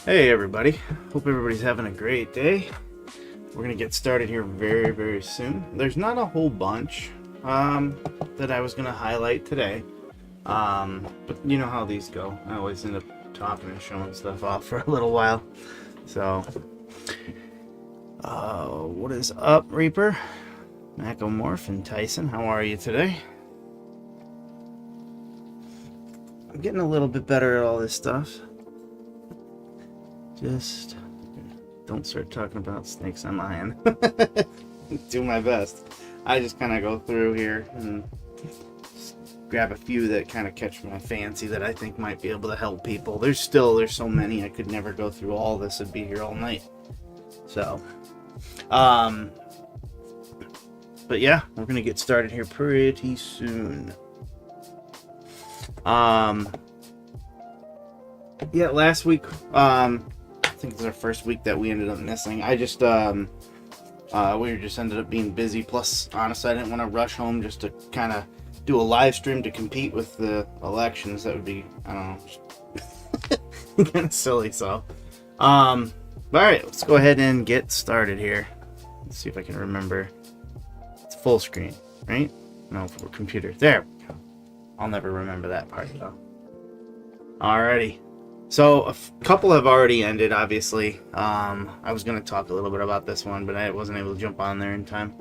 Hey everybody, hope everybody's having a great day. We're gonna get started here very soon. There's not a whole bunch that I was gonna highlight today, but you know how these go. I always end up talking and showing stuff off for a little while. So, what is up, Reaper, Macomorph, and Tyson? How are you today? I'm getting a little bit better at all this stuff. Just don't start talking about snakes on my end. Do my best. I just kind of go through here and grab a few that kind of catch my fancy that I think might be able to help people. There's so many. I could never go through all this. I'd be here all night. So, but yeah, we're gonna get started here pretty soon. Yeah, last week, I think it's our first week that we ended up missing. I just, we just ended up being busy. Plus, honestly, I didn't want to rush home just to kind of do a live stream to compete with the elections. That would be, I don't know, kind of silly. So, all right, let's go ahead and get started here. Let's see if I can remember. It's full screen, right? No, for computer. There we go. I'll never remember that part though. Alrighty. So a couple have already ended, obviously. I was going to talk a little bit about this one, but I wasn't able to jump on there in time.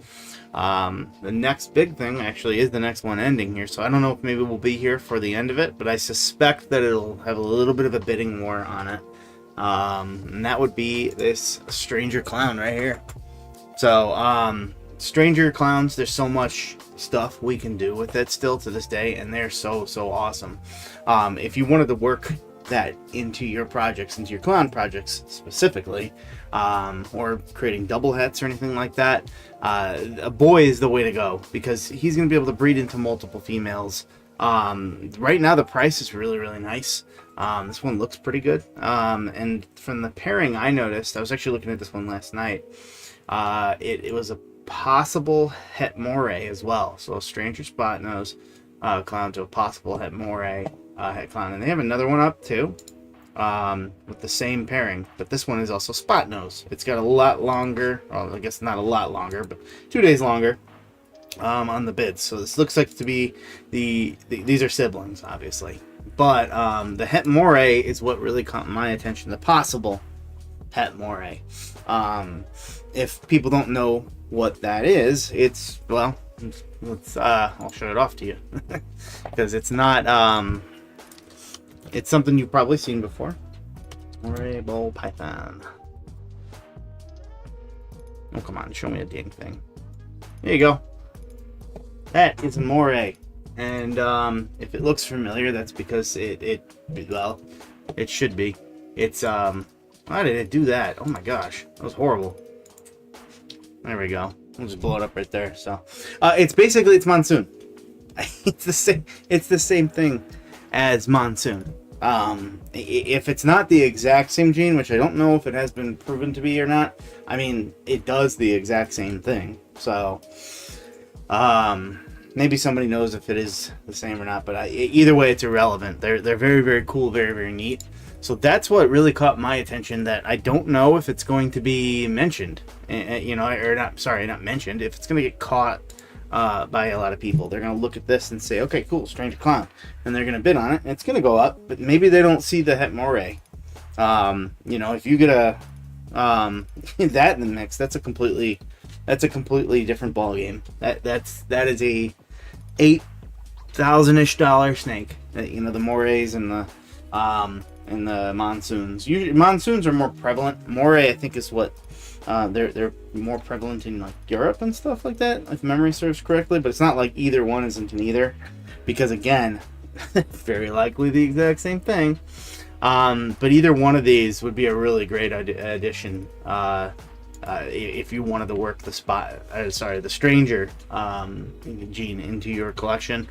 The next big thing actually is the next one ending here, so I don't know if maybe we'll be here for the end of it, but I suspect that it'll have a little bit of a bidding war on it. And that would be this Stranger Clown right here. So, Stranger Clowns, there's so much stuff we can do with it still to this day, and they're so awesome. If you wanted to work that into your projects, into your clown projects specifically, or creating double hets or anything like that, a boy is the way to go because he's going to be able to breed into multiple females. Right now the price is really nice. This one looks pretty good, and from the pairing I noticed, I was actually looking at this one last night, it was a possible het moray as well. So a Stranger Spot Nose clown to a possible het moray het clown, and they have another one up too, with the same pairing, but this one is also Spot Nose. It's got a lot longer, well, I guess not a lot longer, but 2 days longer on the bids. So this looks like to be these are siblings, obviously, but the het moray is what really caught my attention. The possible het moray. If people don't know what that is, it's, well, let's I'll show it off to you because it's not it's something you've probably seen before. Moray ball python. Oh, come on, show me a dang thing. There you go. That is a moray, and if it looks familiar, that's because it should be. It's why did it do that? Oh my gosh, that was horrible. There we go. We'll just blow it up right there. So, it's Monsoon. It's the same thing as Monsoon. If it's not the exact same gene, which I don't know if it has been proven to be or not, I mean, it does the exact same thing. So, maybe somebody knows if it is the same or not, but either way, it's irrelevant. They're very cool, very neat. So that's what really caught my attention, that I don't know if it's going to be mentioned, you know, or not mentioned, if it's going to get caught by a lot of people. They're going to look at this and say, okay, cool, Stranger Clown, and they're going to bid on it, and it's going to go up, but maybe they don't see the het moray. You know, if you get a that in the mix, that's a completely different ball game. That is a $8,000-ish snake. You know, the morays and the monsoons. Usually, monsoons are more prevalent. Moray, I think, is what they're more prevalent in like Europe and stuff like that, if memory serves correctly. But it's not like either one isn't in either, because again, very likely the exact same thing. But either one of these would be a really great addition if you wanted to work the Stranger gene into your collection,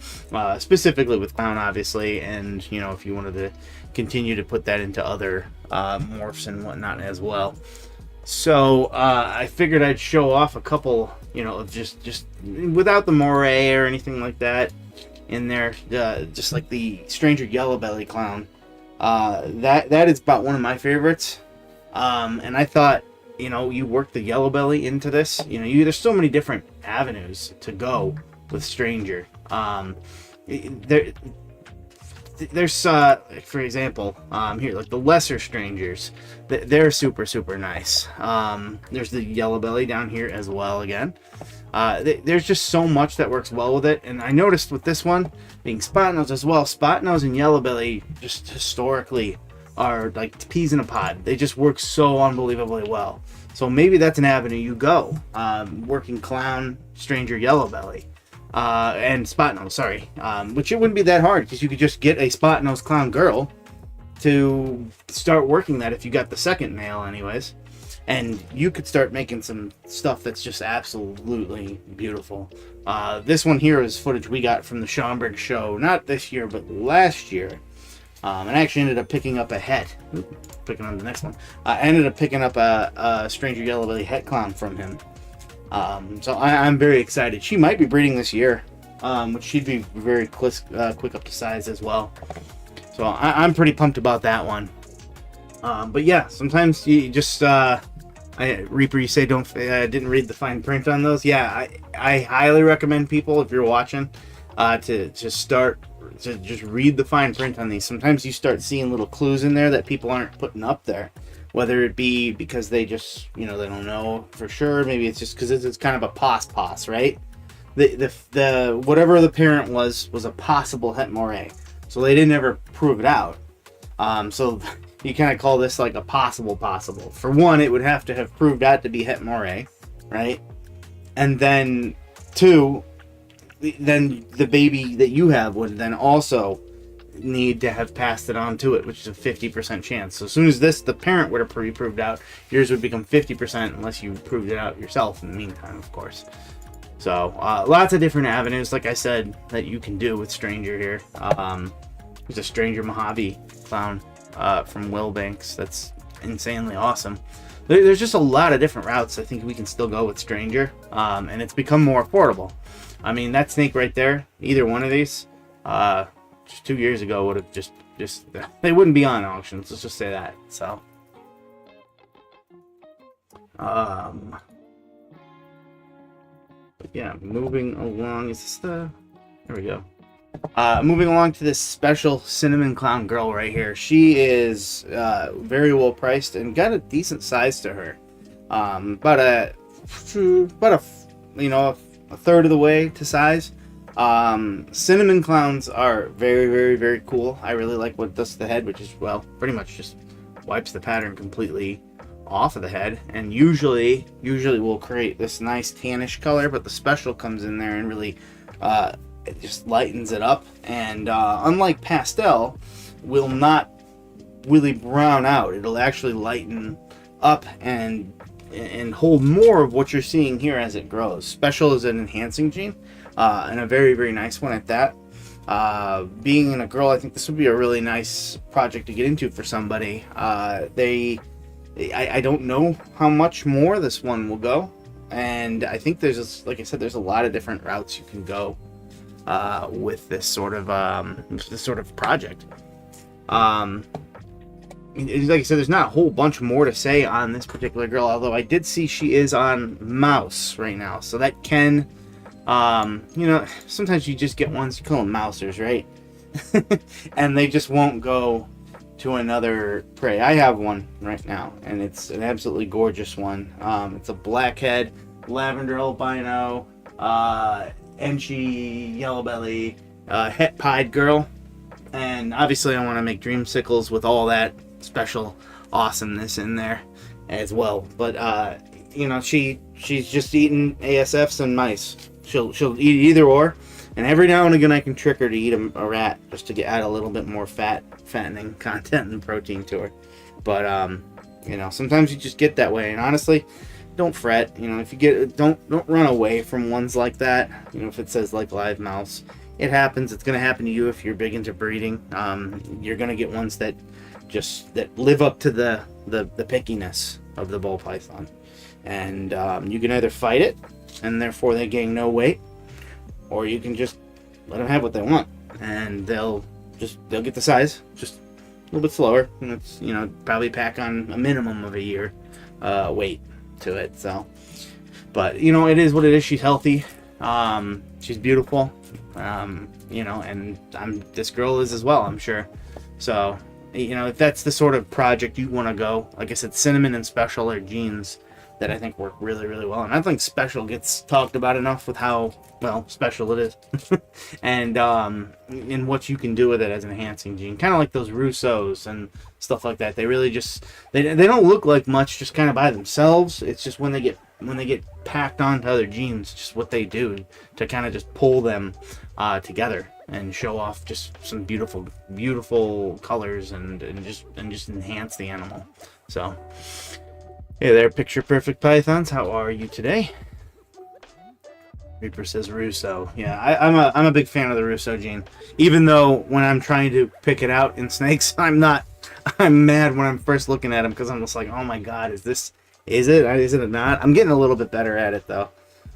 specifically with Clown, obviously, and you know, if you wanted to continue to put that into other morphs and whatnot as well. So I figured I'd show off a couple, you know, of just without the moray or anything like that in there, just like the Stranger Yellow Belly Clown. That is about one of my favorites. And I thought, you work the yellow belly into this. There's so many different avenues to go with Stranger. There's for example, here, like the lesser Strangers, they're super, super nice. There's the yellow belly down here as well again. There's just so much that works well with it, and I noticed with this one being spot nose as well, spot nose and yellow belly just historically are like peas in a pod. They just work so unbelievably well. So maybe that's an avenue you go, working clown, Stranger, yellow belly, and spot nose, sorry, which it wouldn't be that hard, because you could just get a spot nose clown girl to start working that if you got the second male anyways. And you could start making some stuff that's just absolutely beautiful. This one here is footage we got from the Schaumburg show, not this year, but last year. And I actually ended up picking up a het. Picking on the next one. I ended up picking up a Stranger Yellow Belly het clown from him. So I'm very excited. She might be breeding this year, which she'd be very quick up to size as well. So I'm pretty pumped about that one. But yeah, sometimes you just... Reaper, you say didn't read the fine print on those. Yeah, I highly recommend people, if you're watching, to just read the fine print on these. Sometimes you start seeing little clues in there that people aren't putting up there, whether it be because they just they don't know for sure. Maybe it's just because it's kind of a pos, right? The whatever the parent was a possible het moray, so they didn't ever prove it out. So you kind of call this like a possible. For one, it would have to have proved out to be het moray, right? And then two, then the baby that you have would then also need to have passed it on to it, which is a 50% chance. So as soon as the parent would have proved out, yours would become 50% unless you proved it out yourself in the meantime, of course. So lots of different avenues, like I said, that you can do with Stranger here. There's a Stranger Mojave clown from Will Banks that's insanely awesome. There's just a lot of different routes I think we can still go with Stranger, and it's become more affordable. I mean, that snake right there, either one of these, just 2 years ago would have just they wouldn't be on auctions, let's just say that. So but yeah, moving along, is this there we go. Moving along to this special cinnamon clown girl right here. She is very well priced and got a decent size to her. About a third of the way to size. Cinnamon clowns are very, very, very cool. I really like what it does to the head, which is, well, pretty much just wipes the pattern completely off of the head, and usually will create this nice tannish color, but the special comes in there and really it just lightens it up, and unlike pastel, will not really brown out. It'll actually lighten up and hold more of what you're seeing here as it grows. Special is an enhancing gene, and a very, very nice one at that. Being in a girl, I think this would be a really nice project to get into for somebody. I don't know how much more this one will go, and I think like I said, there's a lot of different routes you can go with this sort of project. Like I said, there's not a whole bunch more to say on this particular girl, although I did see she is on mouse right now, so that can sometimes you just get ones, you call them mousers, right? And they just won't go to another prey. I have one right now, and it's an absolutely gorgeous one. It's a blackhead lavender albino Enchi yellow belly het pied girl, and obviously I want to make dreamsicles with all that special awesomeness in there as well. But she's just eating ASFs and mice. She'll eat either or, and every now and again I can trick her to eat a rat just to add a little bit more fattening content and protein to her. But sometimes you just get that way, and honestly, don't fret. If you get don't run away from ones like that. If it says like live mouse, it happens. It's going to happen to you if you're big into breeding. You're going to get ones that live up to the pickiness of the bull python, and you can either fight it, and therefore they gain no weight, or you can just let them have what they want, and they'll get the size. Just little bit slower. And it's, you know, probably pack on a minimum of a year weight to it. So, but you know, it is what it is. She's healthy. She's beautiful. You know, and this girl is as well, I'm sure. So, you know, if that's the sort of project you want to go, like I said, Cinnamon and Special are jeans that I think work really, really well. And I think Special gets talked about enough with how, well, special it is. And what you can do with it as an enhancing jean. Kind of like those Rousseaus and stuff like that. They really just, they don't look like much just kind of by themselves. It's just when they get packed onto other jeans, just what they do to kind of just pull them together and show off just some beautiful, beautiful colors and just enhance the animal. So, hey there, picture perfect pythons. How are you today? Reaper says Rousseau. Yeah, I'm a big fan of the Rousseau jean. Even though when I'm trying to pick it out in snakes, I'm mad when I'm first looking at them because I'm just like, oh my god, is it? Is it not? I'm getting a little bit better at it though.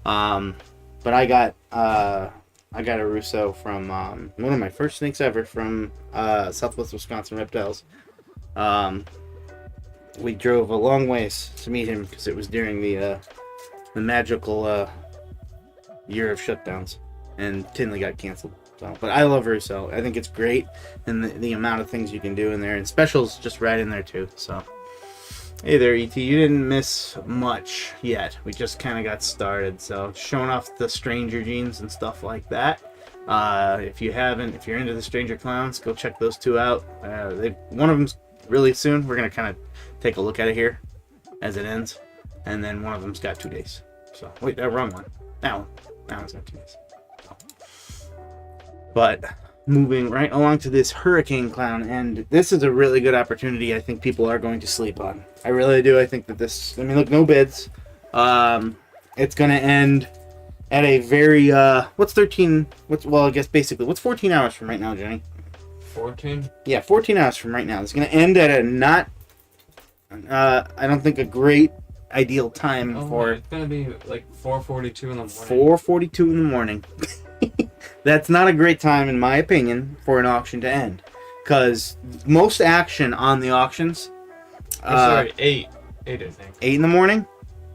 But I got a Rousseau from one of my first snakes ever from Southwest Wisconsin Reptiles. We drove a long ways to meet him because it was during the magical year of shutdowns, and Tinley got canceled. So, but I love Rousseau. I think it's great, and the amount of things you can do in there, and Special's just right in there too. So, hey there, ET. You didn't miss much yet. We just kind of got started. So, showing off the Stranger jeans and stuff like that. If you're into the Stranger clowns, go check those two out. One of them's really soon. We're gonna kind of take a look at it here as it ends, and then one of them's got 2 days. So, wait, that wrong one. That one's got 2 days. But moving right along to this Hurricane Clown, and this is a really good opportunity I think people are going to sleep on. I really do. I think that this, I mean, look, no bids. It's going to end at a very, what's 14 hours from right now, Jenny? 14? Yeah, 14 hours from right now. It's going to end at a not, I don't think a great ideal time for... It's going to be like 4:42 in the morning. 4:42 in the morning. That's not a great time, in my opinion, for an auction to end. Because most action on the auctions... 8. 8, I think. 8 in the morning?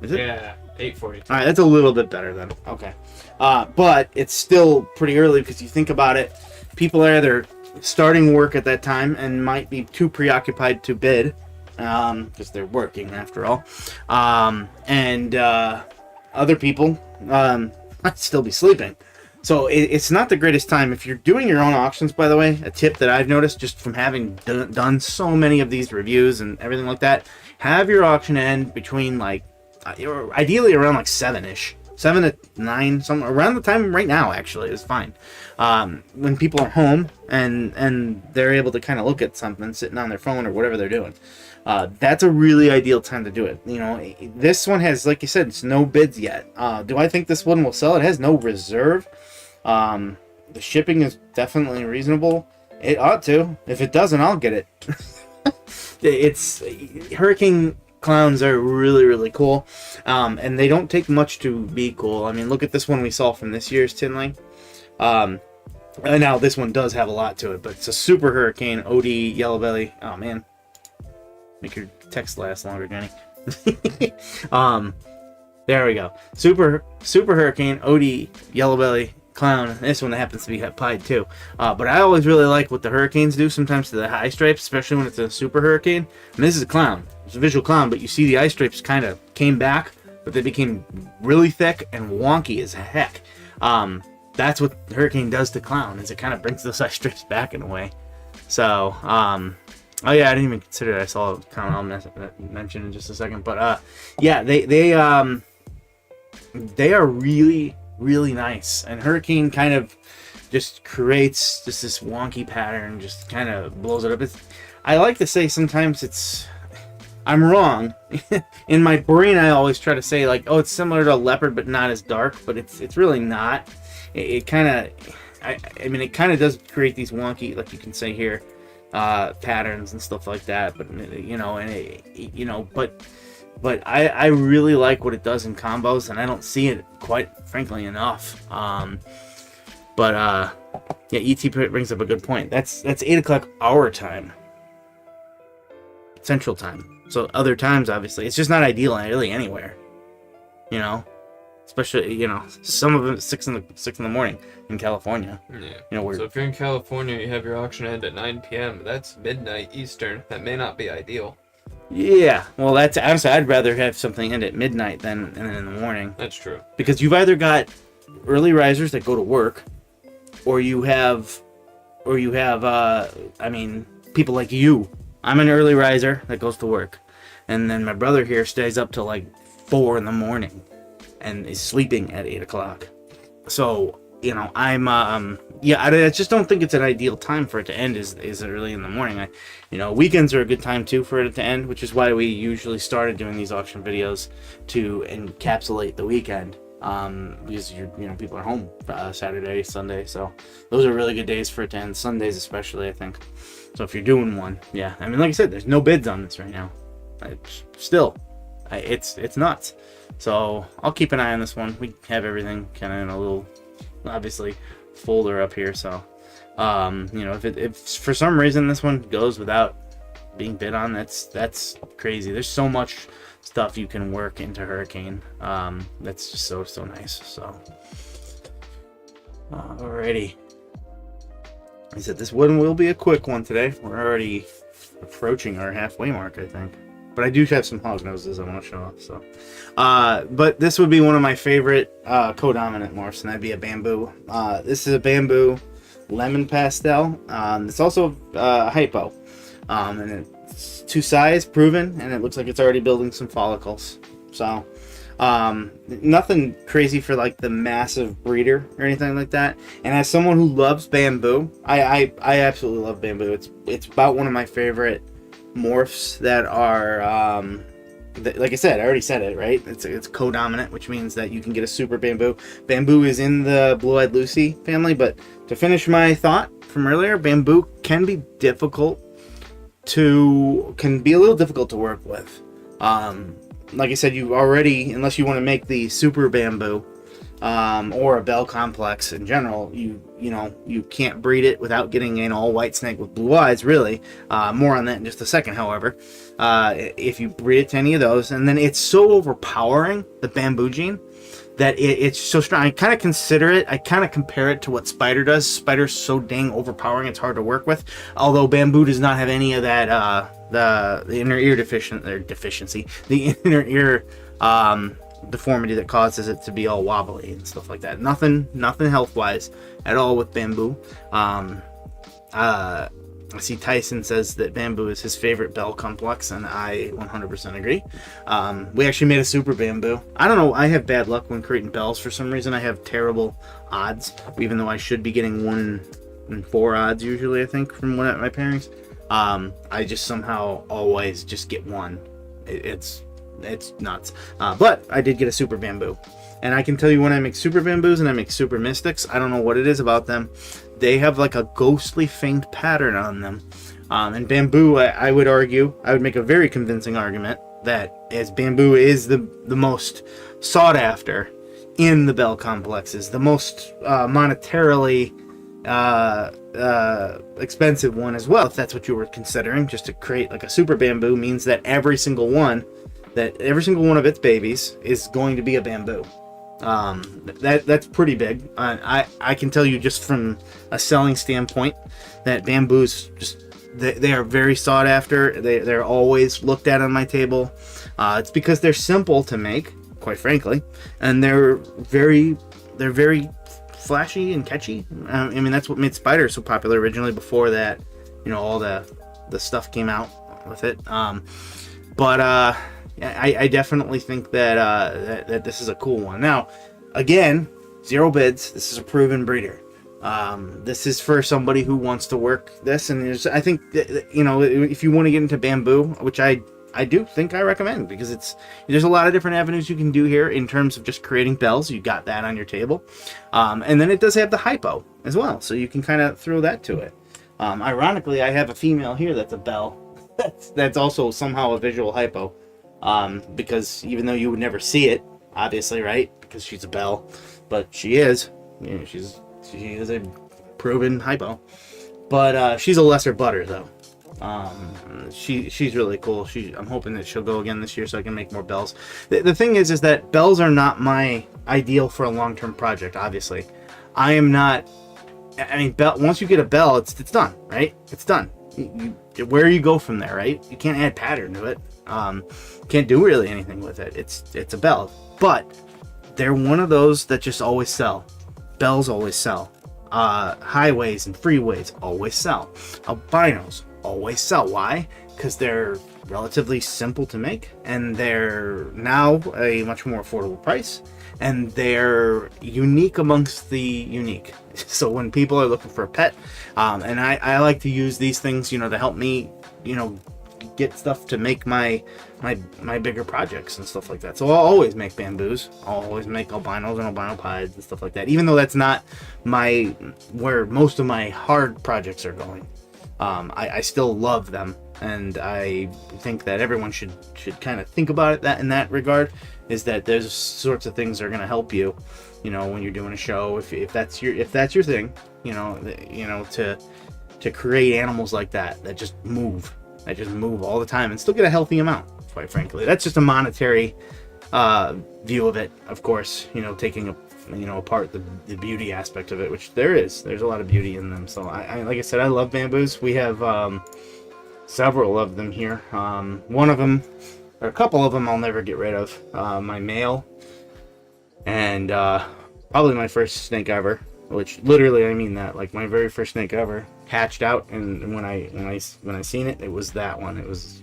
Is it? Yeah, 8:42. Alright, that's a little bit better then. Okay. But it's still pretty early because you think about it. People are either starting work at that time and might be too preoccupied to bid. Because they're working, after all. And other people might still be sleeping. So it's not the greatest time. If you're doing your own auctions, by the way, a tip that I've noticed just from having done so many of these reviews and everything like that, have your auction end between like, ideally around like 7-ish. 7 to 9, somewhere around the time right now actually is fine. When people are home and they're able to kind of look at something sitting on their phone or whatever they're doing. That's a really ideal time to do it. You know, this one has, like you said, it's no bids yet. Do I think this one will sell? It has no reserve. The shipping is definitely reasonable. It ought to. If it doesn't, I'll get it. It's Hurricane Clowns are really, really cool. And they don't take much to be cool. I mean, look at this one we saw from this year's Tinley. Now this one does have a lot to it, but it's a Super Hurricane OD Yellow Belly. Oh man. Make your text last longer, Jenny. There we go. Super Hurricane OD Yellow Belly Clown. This one happens to be pied too. But I always really like what the Hurricanes do sometimes to the eye stripes, especially when it's a Super Hurricane. And this is a clown. It's a visual clown, but you see the eye stripes kind of came back, but they became really thick and wonky as heck. That's what Hurricane does to clown, is it kind of brings those eye strips back in a way. So, oh yeah, I didn't even consider it. I saw a comment I'll mention in just a second, but yeah, they are really, really nice. And Hurricane kind of just creates just this wonky pattern, just kind of blows it up. I like to say sometimes I'm wrong. In my brain, I always try to say like, oh, it's similar to a leopard, but not as dark. But it's really not. It kind of, I mean, it kind of does create these wonky, like you can say here, patterns and stuff like that. But you know, and but I really like what it does in combos, and I don't see it quite frankly enough. Yeah, ET brings up a good point. That's 8 o'clock our time. Central Time. So other times, obviously, it's just not ideal really anywhere. You know, especially some of them at 6 in the morning in California. Yeah. Where So if you're in California, you have your auction end at 9 p.m. That's midnight Eastern. That may not be ideal. yeah, well, that's honestly, I'd rather have something end at midnight than in the morning. That's true. Because you've either got early risers that go to work, or you have people like you. I'm an early riser that goes to work, and then my brother here stays up till like 4 in the morning and is sleeping at 8 o'clock. So I'm I just don't think it's an ideal time for it to end is early in the morning. Weekends are a good time too for it to end, which is why we usually started doing these auction videos to encapsulate the weekend. Because people are home Saturday, Sunday, so those are really good days for it to end. Sundays especially, I think. So if you're doing one, yeah, I mean, like I said, there's no bids on this right now. It's nuts. So I'll keep an eye on this one. We have everything kind of in a little, obviously, folder up here. So, if for some reason this one goes without being bid on, that's crazy. There's so much stuff you can work into Hurricane. That's just so nice. So, alrighty. I said this one will be a quick one today. We're already approaching our halfway mark, I think. But I do have some Hognoses I want to show off. So, but this would be one of my favorite co-dominant morphs, and that'd be a bamboo. This is a bamboo lemon pastel. It's also hypo, and it's 2 size proven, and it looks like it's already building some follicles. So, nothing crazy for like the massive breeder or anything like that. And as someone who loves bamboo, I absolutely love bamboo. It's about one of my favorite morphs that are like I said, I already said it, right? It's co-dominant, which means that you can get a super bamboo. Bamboo is in the Blue-Eyed Lucy family, but to finish my thought from earlier, bamboo can be a little difficult to work with. Like I said, you already, unless you want to make the super bamboo, or a bell complex in general, you can't breed it without getting an all white snake with blue eyes, really. More on that in just a second, however. If you breed it to any of those, and then it's so overpowering, the bamboo gene, that it's so strong. I kind of compare it to what spider does. Spider's so dang overpowering, it's hard to work with. Although bamboo does not have any of that, the inner ear deficiency, the inner ear, deformity that causes it to be all wobbly and stuff like that. Nothing health wise at all with bamboo. I see Tyson says that bamboo is his favorite bell complex, and I 100% agree. We actually made a super bamboo. I don't know, I have bad luck when creating bells for some reason. I have terrible odds, even though I should be getting 1 in 4 odds usually, I think, from my pairings. I just somehow always just get 1. It's nuts. But I did get a super bamboo. And I can tell you, when I make super bamboos and I make super mystics, I don't know what it is about them. They have like a ghostly faint pattern on them. And bamboo, I would make a very convincing argument that as bamboo is the most sought after in the bell complexes, the most monetarily expensive one as well, if that's what you were considering. Just to create like a super bamboo means that every single one of its babies is going to be a bamboo. That's pretty big. I can tell you just from a selling standpoint that bamboos they are very sought after. They're always looked at on my table. It's because they're simple to make, quite frankly, and they're very flashy and catchy. I mean, that's what made spider so popular originally. Before that, all the stuff came out with it. But I definitely think that this is a cool one. Now, again, 0 bids. This is a proven breeder. This is for somebody who wants to work this, and I think that, if you want to get into bamboo, which I do think I recommend, because there's a lot of different avenues you can do here in terms of just creating bells. You got that on your table, and then it does have the hypo as well, so you can kind of throw that to it. Ironically, I have a female here that's a bell. That's also somehow a visual hypo. Because even though you would never see it, obviously, right? Because she's a bell, but she is. She is a proven hypo. But she's a lesser butter, though. She's really cool. I'm hoping that she'll go again this year so I can make more bells. The thing is that bells are not my ideal for a long-term project. Obviously, I am not. I mean, once you get a bell, it's done, right? It's done. Where you go from there, right? You can't add pattern to it. Can't do really anything with it. It's a bell, but they're one of those that just always sell. Bells always sell. Highways and freeways always sell. Albinos always sell. Why? Because they're relatively simple to make, and they're now a much more affordable price, and they're unique amongst the unique. So when people are looking for a pet, and I like to use these things, to help me, get stuff to make my bigger projects and stuff like that. So I'll always make bamboos. I'll always make albinos and albino pies and stuff like that, even though that's not where most of my hard projects are going. I still love them, and I think that everyone should kind of think about it in that regard, is that there's sorts of things that are going to help you, when you're doing a show, if that's your thing, to create animals like that just move all the time and still get a healthy amount, quite frankly. That's just a monetary view of it, of course, taking apart the beauty aspect of it, which there's a lot of beauty in them. So I like I said, I love bamboos. We have several of them here. One of them, or a couple of them, I'll never get rid of. My male, and probably my first snake ever, which literally I mean that, like my very first snake ever hatched out, and when I seen it, it was that one.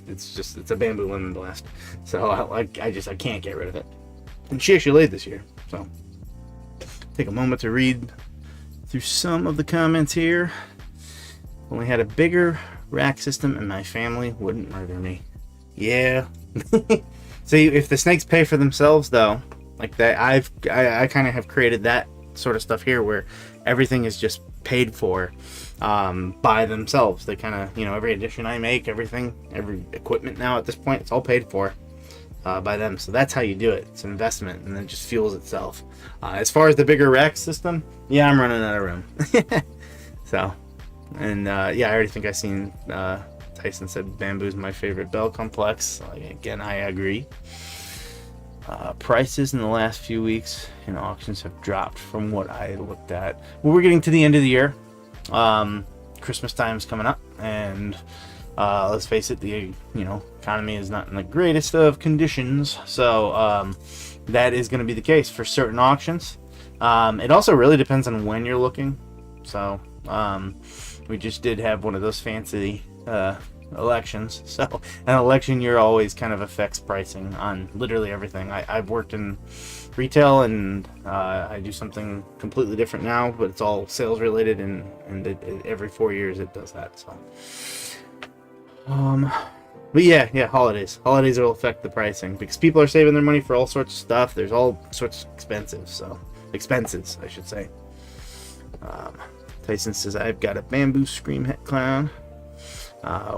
It's a bamboo lemon blast. So I can't get rid of it. And she actually laid this year. So take a moment to read through some of the comments here. Only had a bigger rack system and my family wouldn't murder me. Yeah. See, if the snakes pay for themselves though, like that, I kind of have created that sort of stuff here where everything is just paid for by themselves. They kind of, every edition I make, every equipment now at this point, it's all paid for by them. So that's how you do it. It's an investment, and then it just fuels itself. As far as the bigger rack system, yeah, I'm running out of room. So, and yeah, I already think I seen Tyson said bamboo's my favorite bell complex. Again, I agree. Prices in the last few weeks in auctions have dropped from what I looked at. Well, we're getting to the end of the year. Christmas time is coming up, and let's face it, the economy is not in the greatest of conditions. So that is going to be the case for certain auctions. It also really depends on when you're looking. So we just did have one of those fancy elections. So an election year always kind of affects pricing on literally everything. I've worked in retail, and I do something completely different now, but it's all sales related, and every 4 years it does that. So but yeah, holidays will affect the pricing because people are saving their money for all sorts of stuff. There's all sorts of expenses, I should say. Tyson says, I've got a bamboo scream head clown.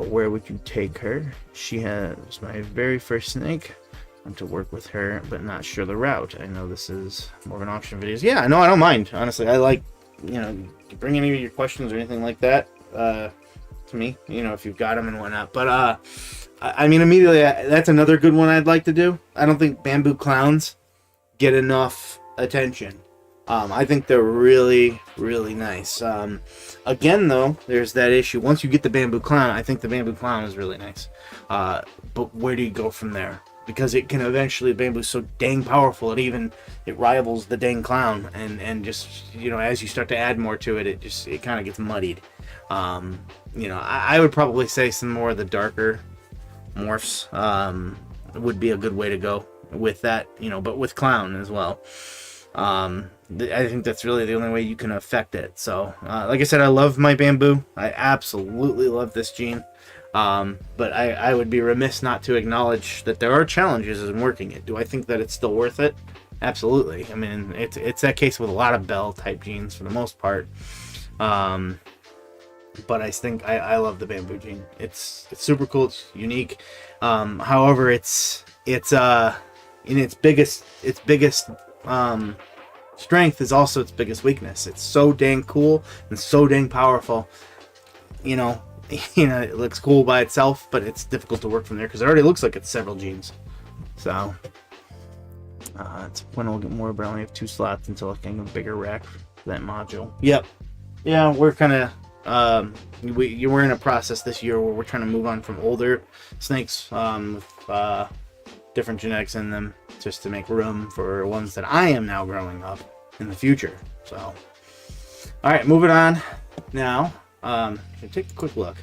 Where would you take her? She was my very first snake. I want to work with her, but not sure the route. I know this is more of an auction videos. Yeah, no, I don't mind. Honestly, I like, you bring any of your questions or anything like that to me, if you've got them and whatnot. But I mean, immediately, that's another good one I'd like to do. I don't think bamboo clowns get enough attention. I think they're really, really nice. Again, though, there's that issue. Once you get the bamboo clown, I think the bamboo clown is really nice. But where do you go from there? Because it can eventually, bamboo's so dang powerful, it rivals the dang clown. And just, as you start to add more to it, it kind of gets muddied. I would probably say some more of the darker morphs would be a good way to go with that, but with clown as well. I think that's really the only way you can affect it. So, like I said, I love my bamboo. I absolutely love this gene. But I would be remiss not to acknowledge that there are challenges in working it. Do I think that it's still worth it? Absolutely. I mean, it's that case with a lot of bell type genes for the most part. But I think I love the bamboo gene. It's super cool. It's unique. However, it's in its biggest strength is also its biggest weakness. It's so dang cool and so dang powerful. it looks cool by itself, but it's difficult to work from there because it already looks like it's several genes. So it's when I'll get more, but I only have 2 slots until I can get a bigger rack for that module. Yep. Yeah, we're kind of we're in a process this year where we're trying to move on from older snakes with different genetics in them, just to make room for ones that I am now growing up in the future. So, all right, moving on now. Take a quick look.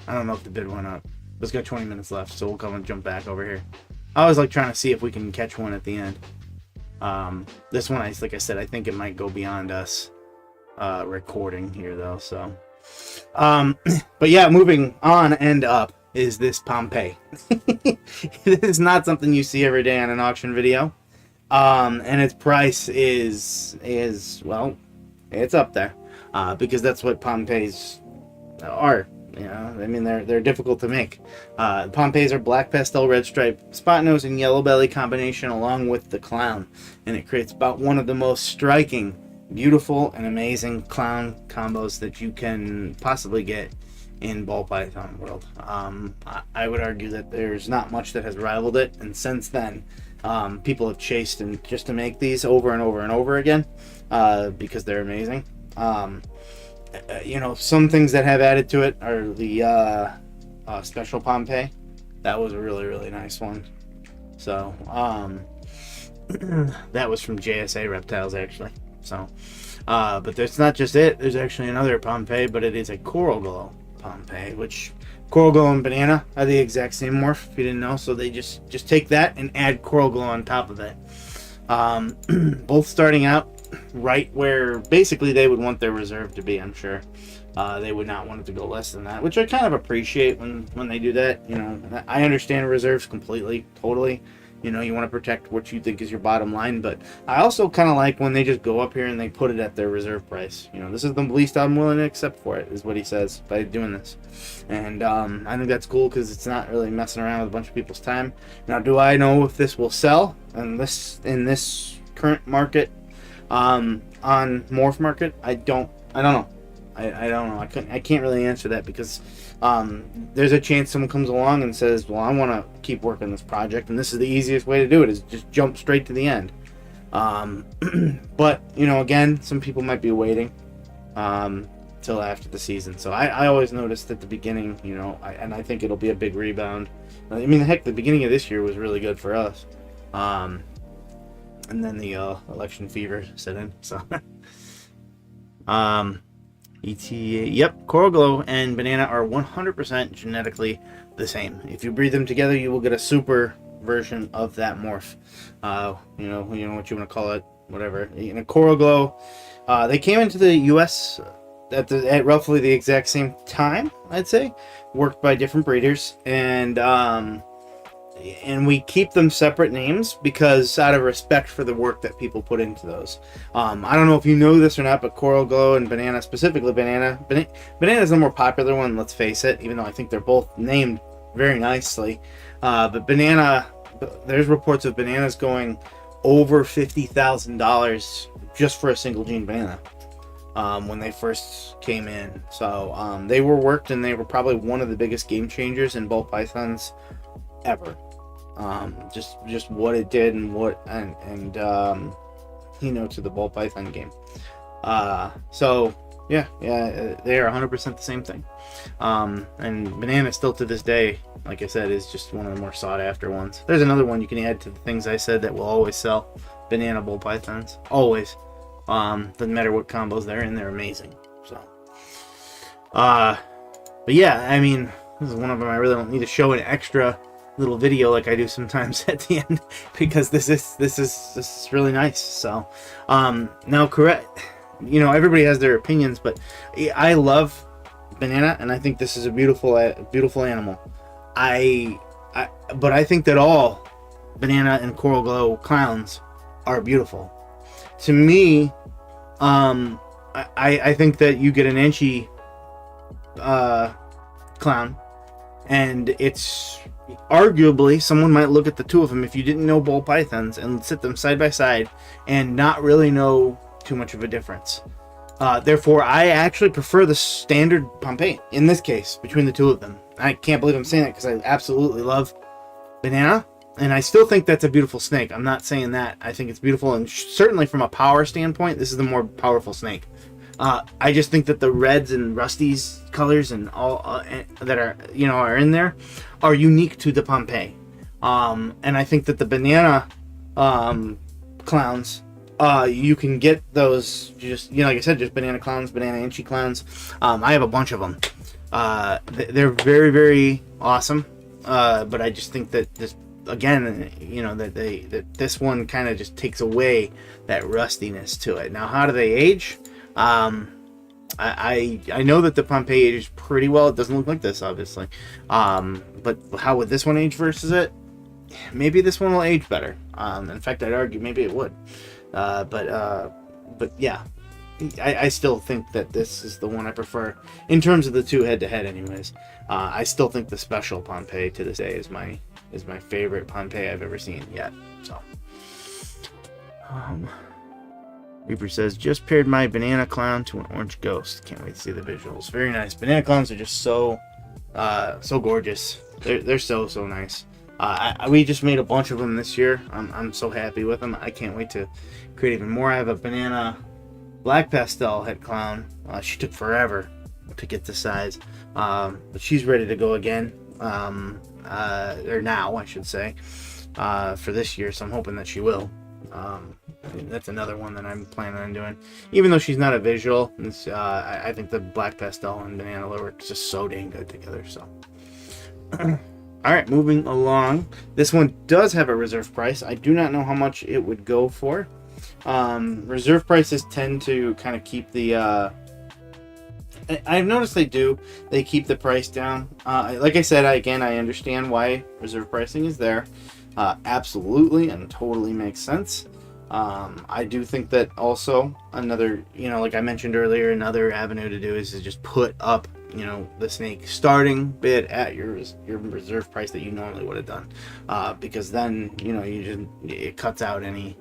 I don't know if the bid went up. Let's got 20 minutes left, so we'll come and jump back over here. I always like trying to see if we can catch one at the end. This one, like I said, I think it might go beyond us recording here, though. So, but yeah, moving on and up is this Pompeii. This is not something you see every day on an auction video, and its price is well, it's up there because that's what Pompeiis are. I mean, they're difficult to make. Pompeiis are black pastel red stripe, spot nose, and yellow belly combination along with the clown, and it creates about one of the most striking, beautiful, and amazing clown combos that you can possibly get in ball python world. I would argue that there's not much that has rivaled it, and since then people have chased and just to make these over and over and over again because they're amazing. Some things that have added to it are the special Pompeii. That was a really, really nice one. So that was from JSA Reptiles, actually. So but there's not just it. There's actually another Pompeii, but it is a coral glow Pompeii, which coral glow and banana are the exact same morph, if you didn't know. So they just take that and add coral glow on top of it. Both starting out right where basically they would want their reserve to be. I'm sure they would not want it to go less than that, which I kind of appreciate when they do that. I understand reserves completely, totally. You want to protect what you think is your bottom line, but I also kind of like when they just go up here and they put it at their reserve price. This is the least I'm willing to accept for it, is what he says by doing this. And I think that's cool because it's not really messing around with a bunch of people's time. Now, do I know if this will sell in this current market on Morphmarket? I don't know. I don't know. I can't really answer that because there's a chance someone comes along and says, well, I want to keep working this project, and this is the easiest way to do it, is just jump straight to the end. But again, some people might be waiting till after the season. So I always noticed at the beginning, and I think it'll be a big rebound. I mean, heck, the beginning of this year was really good for us. And then the election fever set in. So ETA, yep, coral glow and banana are 100% genetically the same. If you breed them together, you will get a super version of that morph. What you want to call it, whatever. Coral glow, they came into the U.S. at roughly the exact same time, I'd say. Worked by different breeders, and we keep them separate names because out of respect for the work that people put into those. I don't know if you know this or not, but coral glow and banana, specifically banana is the more popular one, let's face it, even though I think they're both named very nicely. But banana, there's reports of bananas going over $50,000 just for a single gene banana when they first came in. So they were worked, and they were probably one of the biggest game changers in ball pythons ever. Just what it did and to the ball python game. So yeah, they are 100% the same thing. And banana still to this day, like I said, is just one of the more sought after ones. There's another one you can add to the things I said that will always sell: banana ball pythons, always. Doesn't matter what combos they're in, they're amazing. So but yeah, I mean, this is one of them I really don't need to show an extra little video like I do sometimes at the end, because this is really nice. So now, correct, everybody has their opinions, but I love banana, and I think this is a beautiful animal. But I think that all banana and coral glow clowns are beautiful. To me, I think that you get an Enchi clown, and it's arguably, someone might look at the two of them, if you didn't know ball pythons, and sit them side by side and not really know too much of a difference. Therefore, I actually prefer the standard Pompeii in this case between the two of them. I can't believe I'm saying that because I absolutely love Banana, and I still think that's a beautiful snake. I'm not saying that. I think it's beautiful, and certainly from a power standpoint, this is the more powerful snake. I just think that the reds and rusties colors and all that are in there are unique to the Pompeii. And I think that the Banana clowns, you can get those just, like I said, just banana clowns, banana inchy clowns. I have a bunch of them. They're very, very awesome. But I just think that this, again, that this one kind of just takes away that rustiness to it. Now, how do they age? I know that the Pompeii ages pretty well. It doesn't look like this, obviously. But how would this one age versus it? Maybe this one will age better. In fact, I'd argue maybe it would. But yeah, I still think that this is the one I prefer in terms of the two head-to-head. Anyways, I still think the special Pompeii to this day is my favorite Pompeii I've ever seen yet. So, Reaper says, just paired my banana clown to an orange ghost. Can't wait to see the visuals. Very nice. Banana clowns are just so gorgeous. They're so nice. We just made a bunch of them this year. I'm so happy with them. I can't wait to create even more. I have a banana black pastel head clown. She took forever to get the size, but she's ready to go again. Or now, I should say, for this year. So I'm hoping that she will. That's another one that I'm planning on doing. Even though she's not a visual, I think the black pastel and banana work just so dang good together. So. All right, moving along. This one does have a reserve price. I do not know how much it would go for. Reserve prices tend to kind of keep the... I've noticed they do. They keep the price down. Like I said, I understand why reserve pricing is there. Absolutely and totally makes sense. I do think that also another, like I mentioned earlier, another avenue to do is to just put up the snake starting bid at your reserve price that you normally would have done, because then it cuts out any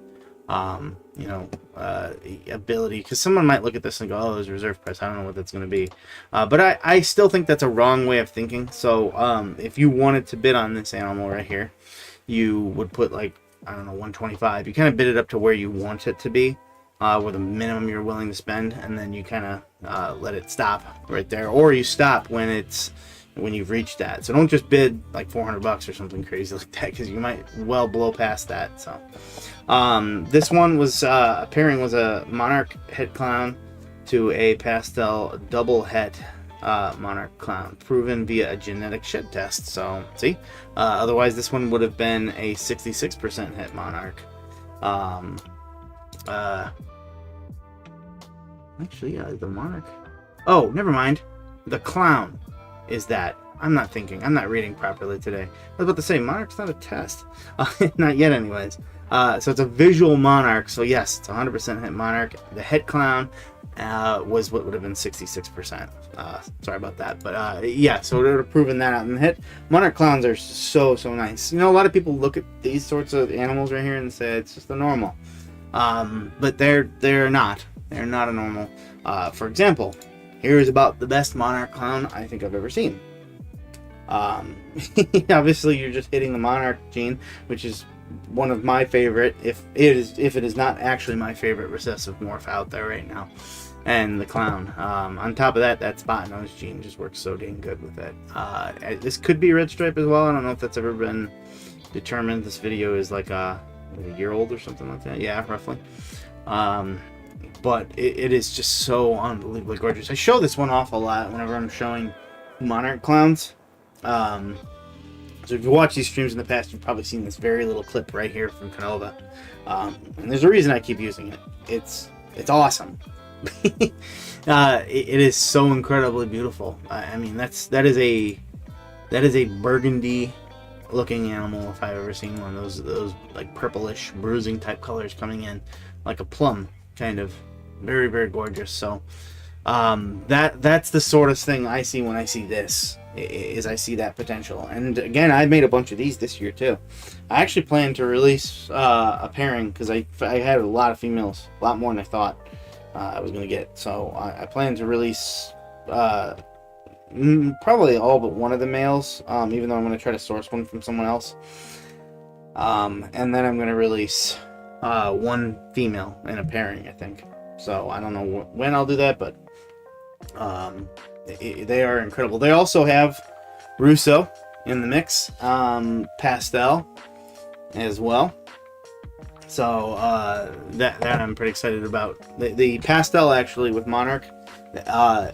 ability, because someone might look at this and go, oh, there's a reserve price, I don't know what that's going to be, but I still think that's a wrong way of thinking. So if you wanted to bid on this animal right here, you would put, like, I don't know, 125. You kind of bid it up to where you want it to be, with a minimum you're willing to spend, and then you kind of let it stop right there, or you stop when you've reached that. So don't just bid like $400 or something crazy like that, because you might well blow past that. So this one was a pairing was a monarch head clown to a pastel double head monarch clown, proven via a genetic shed test. So see, otherwise this one would have been a 66% hit monarch. Actually, the monarch. Oh, never mind. The clown is that. I'm not reading properly today. I was about to say, monarch's not a test. Not yet, anyways. So it's a visual monarch. So yes, it's 100% hit monarch. The head clown was what would have been 66%. Sorry about that. But yeah, so it would have proven that out. And the hit monarch clowns are so nice. A lot of people look at these sorts of animals right here and say it's just a normal. But they're not. They're not a normal. For example, here is about the best monarch clown I think I've ever seen. Obviously, you're just hitting the monarch gene, which is one of my favorite, if it is not actually my favorite recessive morph out there right now. And the clown. On top of that spot nose gene just works so dang good with it. This could be red stripe as well. I don't know if that's ever been determined. This video is like a year old or something like that. Yeah, roughly. But it is just so unbelievably gorgeous. I show this one off a lot whenever I'm showing monarch clowns. So if you watch these streams in the past, you've probably seen this very little clip right here from Canova. And there's a reason I keep using it. It's awesome. It is so incredibly beautiful. I mean, that is a burgundy looking animal if I've ever seen one. Those like purplish bruising type colors coming in like a plum, kind of. Very, very gorgeous. So that's the sort of thing I see when I see this, is I see that potential. And again, I made a bunch of these this year too. I actually plan to release a pairing, because I had a lot of females, a lot more than I thought. I was going to get. So I plan to release probably all but one of the males, even though I'm going to try to source one from someone else. And then I'm going to release one female in a pairing, I think. So I don't know when I'll do that, but they are incredible. They also have Russo in the mix, pastel as well. So that I'm pretty excited about. The pastel actually with Monarch,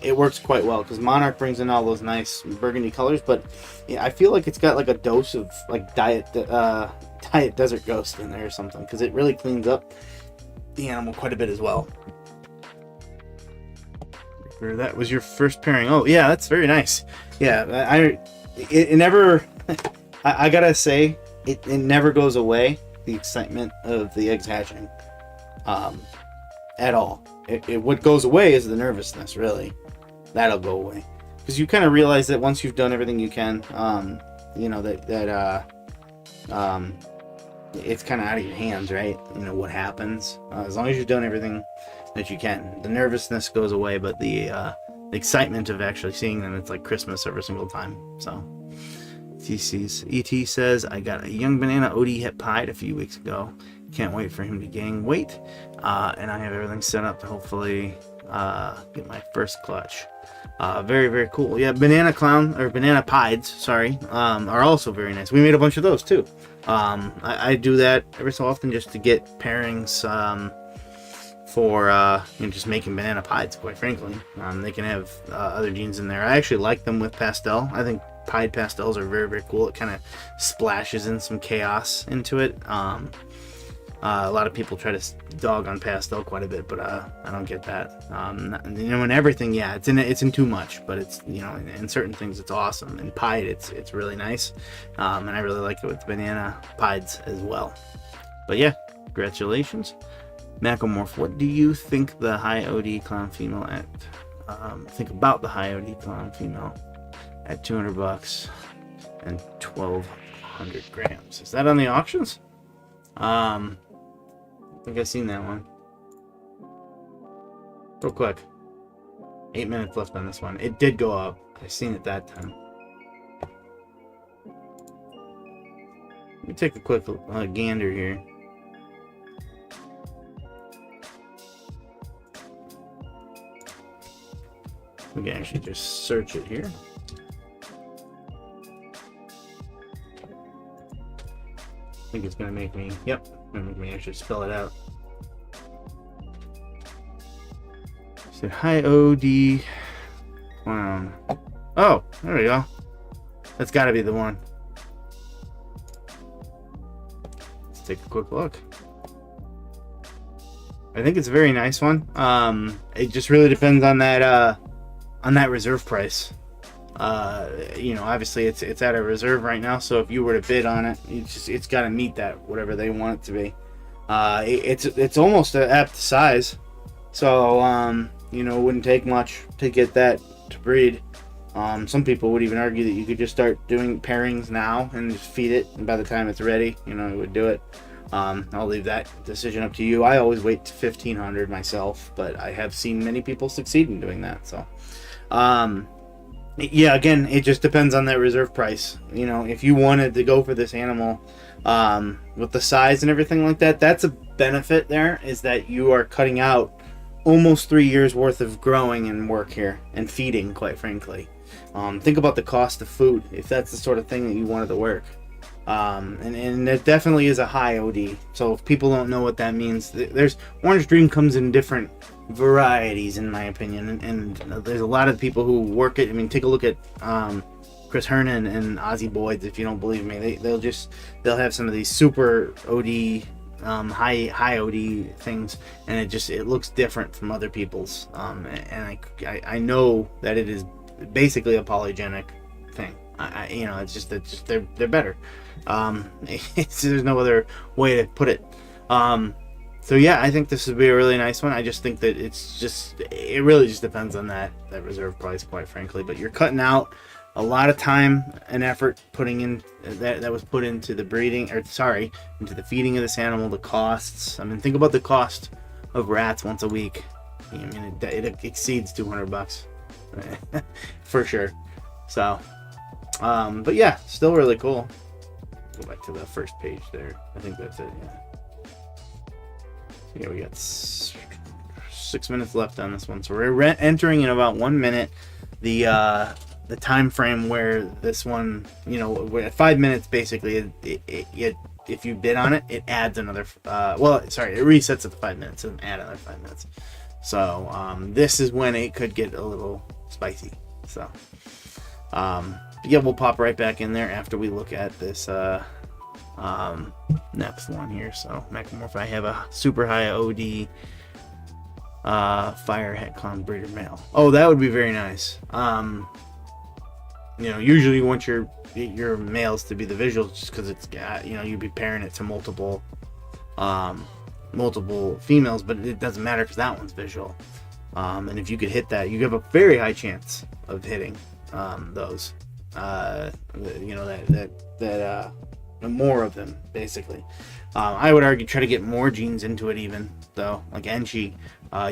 it works quite well because Monarch brings in all those nice burgundy colors, but yeah, I feel like it's got like a dose of like Diet Desert Ghost in there or something, because it really cleans up the animal quite a bit as well. That was your first pairing. Oh yeah, that's very nice. Yeah, it never. I gotta say, it never goes away. The excitement of the eggs hatching, at all. What goes away is the nervousness. Really, that'll go away because you kind of realize that once you've done everything you can, you know that it's kind of out of your hands, right? You know what happens as long as you've done everything that you can. The nervousness goes away, but the excitement of actually seeing them, it's like Christmas every single time. So. ET says, I got a young banana OD hit pied a few weeks ago. Can't wait for him to gain weight. And I have everything set up to hopefully get my first clutch. Very, very cool. Yeah, banana pieds, sorry, are also very nice. We made a bunch of those too. I do that every so often just to get pairings for just making banana pieds, quite frankly. They can have other genes in there. I actually like them with pastel. I think pied pastels are very, very cool. It kind of splashes in some chaos into it. A lot of people try to dog on pastel quite a bit, but I don't get that. In everything, yeah, it's in too much, but it's, in certain things it's awesome. And pied, it's really nice, and I really like it with banana pieds as well. But yeah, congratulations, Macomorph. What do you think the high OD clown female at? Think about the high OD clown female at $200 and 1,200 grams. Is that on the auctions? I think I've seen that one. Real quick. 8 minutes left on this one. It did go up. I've seen it that time. Let me take a quick gander here. We can actually just search it here. I think it's gonna make me, gonna make me actually spell it out. So high OD clown. Oh, there we go. That's gotta be the one. Let's take a quick look. I think it's a very nice one. It just really depends on that reserve price. Obviously it's at a reserve right now, so if you were to bid on it, it's got to meet that, whatever they want it to be. It's almost an apt size, so it wouldn't take much to get that to breed. Some people would even argue that you could just start doing pairings now and just feed it, and by the time it's ready, it would do it. I'll leave that decision up to you. I always wait to 1,500 myself, but I have seen many people succeed in doing that. So yeah, again, it just depends on that reserve price. If you wanted to go for this animal with the size and everything like that, that's a benefit there, is that you are cutting out almost 3 years worth of growing and work here and feeding, quite frankly. Think about the cost of food if that's the sort of thing that you wanted to work. And it definitely is a high OD. So if people don't know what that means, there's Orange Dream comes in different varieties, in my opinion, and there's a lot of people who work it. I mean, take a look at Chris Hernan and Ozzy Boyds. If you don't believe me, they'll have some of these super OD, high OD things, and it looks different from other people's. And I know that it is basically a polygenic thing. It's just they're better. There's no other way to put it. So yeah, I think this would be a really nice one. I just think that it really just depends on that reserve price, quite frankly. But you're cutting out a lot of time and effort putting in that was put into the breeding, into the feeding of this animal, the costs. I mean, think about the cost of rats once a week. I mean, it exceeds $200 for sure. So, but yeah, still really cool. Go back to the first page there. I think that's it. Yeah, we got 6 minutes left on this one, so we're entering in about 1 minute. The time frame where this one, we're at 5 minutes basically. If you bid on it, it adds another. It resets at the 5 minutes and add another 5 minutes. So this is when it could get a little spicy. So yeah, we'll pop right back in there after we look at this next one here. So Macamorph, I have a super high OD fire het clown breeder male. Oh, that would be very nice. Usually you want your males to be the visuals, just because it's got, you'd be pairing it to multiple females, but it doesn't matter because that one's visual. And if you could hit that, you have a very high chance of hitting those. More of them basically. I would argue try to get more genes into it even though, like Enchi,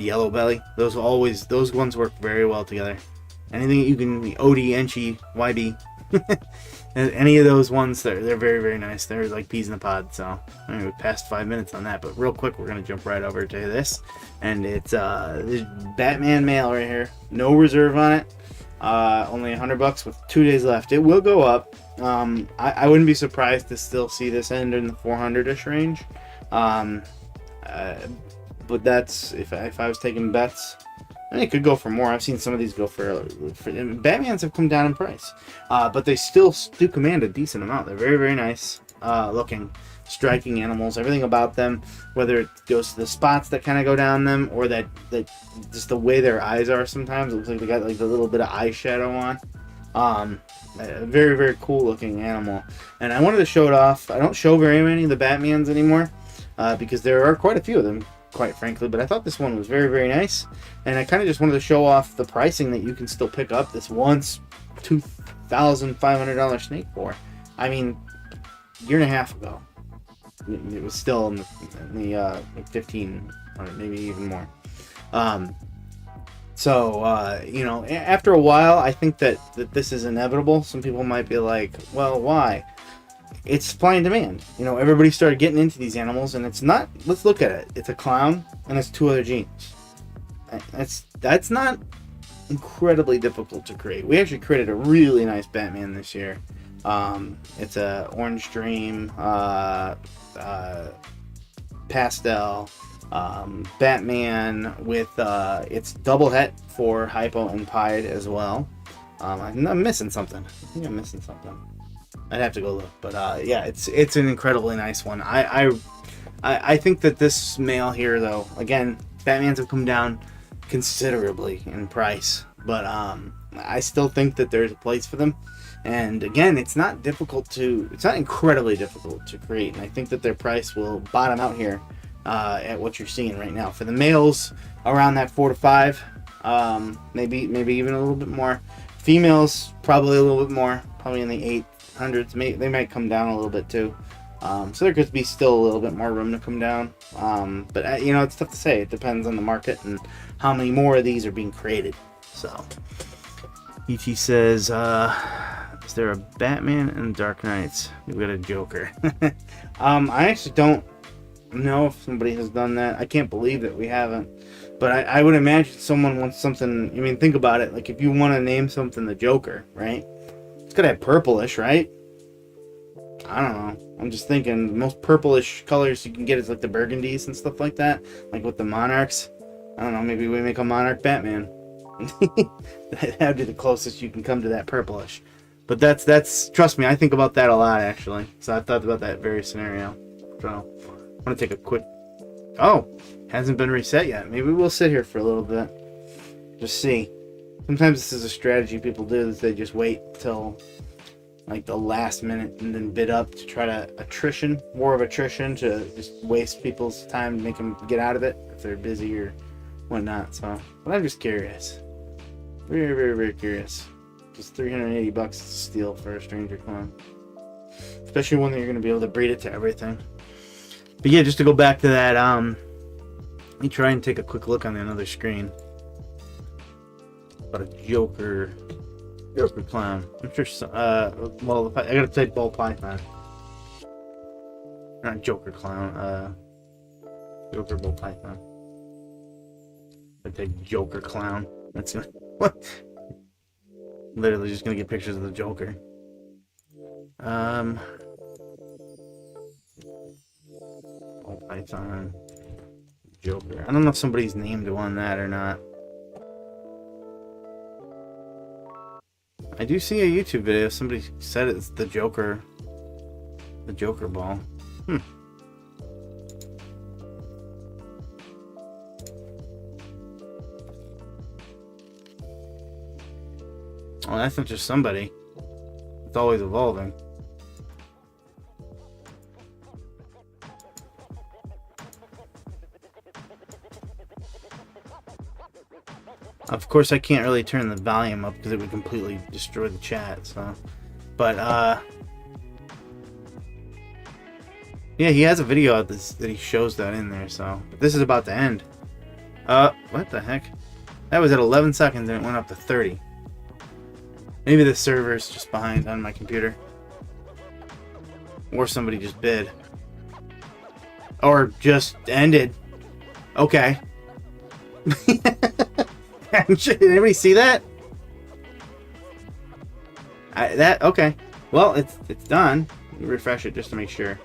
Yellow Belly. Those ones work very well together. Anything that you can, OD, Enchi, YB, any of those ones, they're very, very nice. They're like peas in a pod. So anyway, we passed 5 minutes on that, but real quick, we're gonna jump right over to this, and it's this Batman male right here. No reserve on it. Only $100 with 2 days left. It will go up. I wouldn't be surprised to still see this end in the 400-ish range. But that's if I was taking bets. And it could go for more. I've seen some of these go for Batmans have come down in price, but they still do command a decent amount. They're very, very nice looking, striking animals. Everything about them, whether it goes to the spots that kind of go down them, or that just the way their eyes are. Sometimes it looks like they got like a little bit of eyeshadow on. A very, very cool looking animal. And I wanted to show it off. I don't show very many of the Batmans anymore because there are quite a few of them, quite frankly, but I thought this one was very, very nice, and I kind of just wanted to show off the pricing that you can still pick up this once $2,500 snake for. I mean, a year and a half ago it was still in the like 1,500, maybe even more. After a while, I think that this is inevitable. Some people might be like, well, why? It's supply and demand. Everybody started getting into these animals, and it's not. Let's look at it. It's a clown, and it's 2 other genes. That's not incredibly difficult to create. We actually created a really nice Batman this year. It's a orange dream, pastel, Batman with it's double het for hypo and pied as well. I'm missing something. I think I'm missing something. I'd have to go look, but yeah, it's an incredibly nice one. I think that this male here, though, again, Batmans have come down considerably in price, but I still think that there's a place for them. And again, it's not incredibly difficult to create, and I think that their price will bottom out here at what you're seeing right now. For the males, around that 4 to 5, maybe even a little bit more. Females, probably a little bit more, probably in the 800s. They might come down a little bit too. So there could be still a little bit more room to come down. But it's tough to say. It depends on the market and how many more of these are being created. So, ET says, is there a Batman and Dark Knights? We've got a Joker. I actually don't know if somebody has done that. I can't believe that we haven't. But I would imagine someone wants something. I mean, think about it. Like, if you want to name something the Joker, right? It's gotta have purplish, right? I don't know. I'm just thinking the most purplish colors you can get is like the burgundies and stuff like that. Like with the monarchs. I don't know. Maybe we make a monarch Batman. That'd be the closest you can come to that purplish. But that's trust me, I think about that a lot actually. So I thought about that very scenario. So I want to take a quick. Oh, hasn't been reset yet. Maybe we'll sit here for a little bit. Just see. Sometimes this is a strategy people do, is they just wait till like the last minute and then bid up to try to more of attrition to just waste people's time, make them get out of it if they're busy or whatnot. So, but I'm just curious. Very, very, very curious. Just $380 to steal for a stranger clone. Especially one that you're going to be able to breed it to everything. But yeah, just to go back to that Let me try and take a quick look on another screen. About a Joker clown. I'm sure. Well, I gotta type ball python. Not Joker clown. Joker ball python. I type Joker clown. That's gonna what? Literally just gonna get pictures of the Joker. Ball python. Joker. I don't know if somebody's named on that or not. I do see a YouTube video. Somebody said it's the Joker. The Joker ball. Oh, that's not just somebody. It's always evolving. Of course, I can't really turn the volume up because it would completely destroy the chat. So, but yeah, he has a video of this that he shows that in there. So, but this is about to end. What the heck? That was at 11 seconds and it went up to 30. Maybe the server's just behind on my computer, or somebody just bid, or just ended. Okay. Did anybody see that? Okay. Well, it's done. Let me refresh it just to make sure.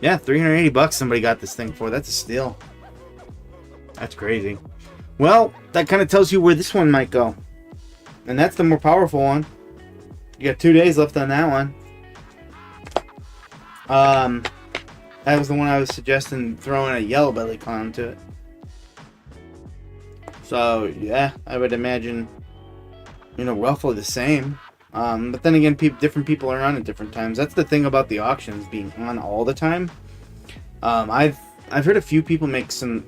Yeah, $380 somebody got this thing for. That's a steal. That's crazy. Well, that kind of tells you where this one might go. And that's the more powerful one. You got 2 days left on that one. That was the one I was suggesting throwing a yellow belly clown to it. So, yeah, I would imagine, roughly the same. But then again, different people are on at different times. That's the thing about the auctions being on all the time. I've heard a few people make some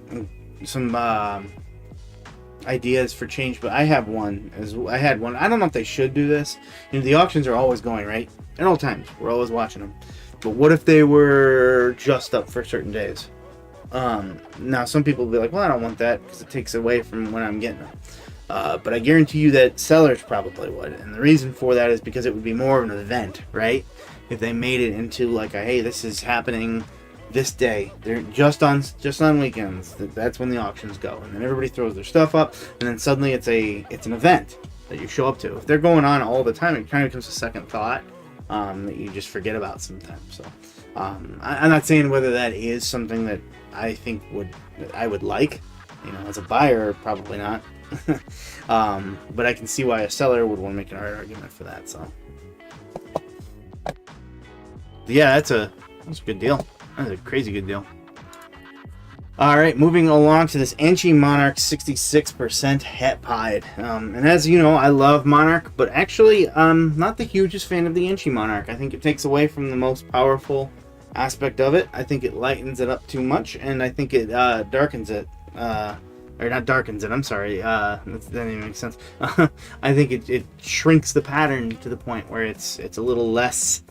ideas for change, but I had one. I don't know if they should do this. The auctions are always going, right? At all times. We're always watching them. But what if they were just up for certain days? Now, some people will be like, well, I don't want that because it takes away from when I'm getting them. But I guarantee you that sellers probably would. And the reason for that is because it would be more of an event, right? If they made it into like a, hey, this is happening this day. They're just on weekends. That's when the auctions go. And then everybody throws their stuff up. And then suddenly it's an event that you show up to. If they're going on all the time, it kind of becomes a second thought that you just forget about sometimes. So I'm not saying whether that is something that I think I would like, as a buyer, probably not. But I can see why a seller would want to make an argument for that. So, yeah, that's a good deal. That's a crazy good deal. All right, moving along to this Enchi Monarch 66% het pied. And as you know, I love Monarch, but actually, I'm not the hugest fan of the Enchi Monarch. I think it takes away from the most powerful aspect of it. I think it lightens it up too much, and I think it darkens it. Or not darkens it, I'm sorry. That didn't even make sense. I think it shrinks the pattern to the point where it's a little less.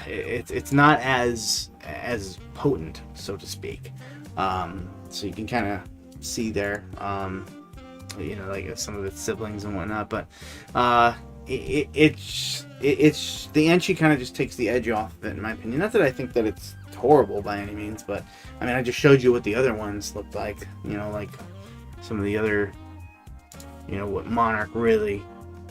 It's not as potent, so to speak. So you can kind of see there, like some of its siblings and whatnot. But it's the Enchi kind of just takes the edge off of it, in my opinion. Not that I think that it's horrible by any means, but I mean, I just showed you what the other ones looked like. Like some of the other, what Monarch really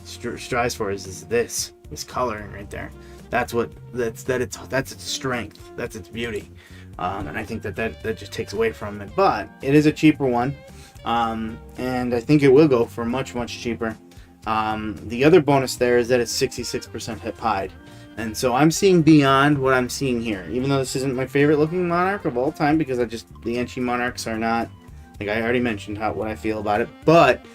strives for is this coloring right there. That's its strength. That's its beauty. And I think that just takes away from it. But it is a cheaper one, and I think it will go for much cheaper. The other bonus there is that it's 66% het pied. And so I'm seeing beyond what I'm seeing here. Even though this isn't my favorite looking Monarch of all time, because the Enchi Monarchs are not, like I already mentioned what I feel about it. But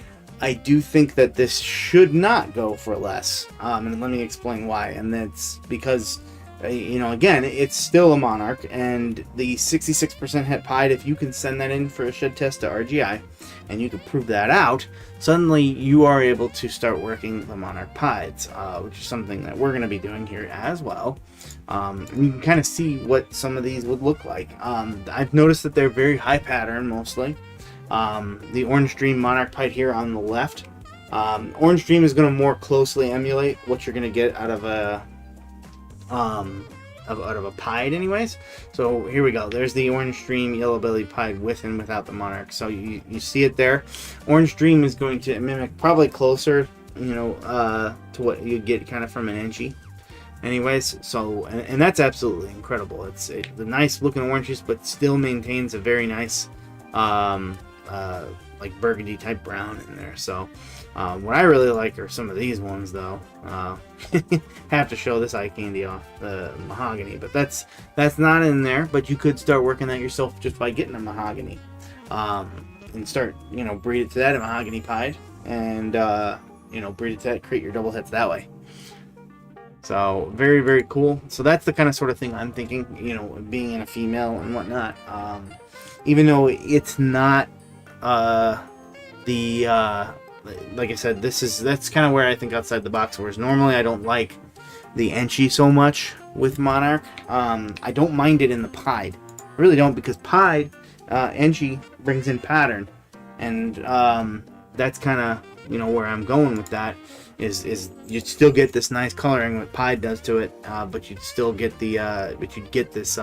I do think that this should not go for less. And let me explain why. And that's because you know, again, it's still a Monarch, and the 66% het pied, if you can send that in for a shed test to RGI, and you can prove that out, suddenly you are able to start working the Monarch pieds, which is something that we're going to be doing here as well. And you can kind of see what some of these would look like. I've noticed that they're very high pattern mostly. The Orange Dream Monarch pied here on the left. Orange Dream is going to more closely emulate what you're going to get out of a pied anyways. So here we go. There's the Orange Dream Yellow Belly pied with and without the Monarch. So you see it there. Orange Dream is going to mimic probably closer, you know, to what you get kind of from an Enchi. Anyways, so and that's absolutely incredible. It's the nice looking oranges, but still maintains a very nice like burgundy type brown in there. So what I really like are some of these ones though. Have to show this eye candy off, the mahogany, but that's not in there. But you could start working that yourself just by getting a mahogany, and start, you know, breed it to that, a mahogany pied, and you know, breed it to that, create your double hets that way. So very, very cool. So that's the kind of sort of thing I'm thinking, you know, being in a female and whatnot. Even though it's not like I said, that's kind of where I think outside the box. Whereas normally I don't like the Enchi so much with Monarch. I don't mind it in the pied. I really don't, because pied Enchi brings in pattern, and that's kind of, you know, where I'm going with that. Is you'd still get this nice coloring what pied does to it, but you'd still get the you'd get this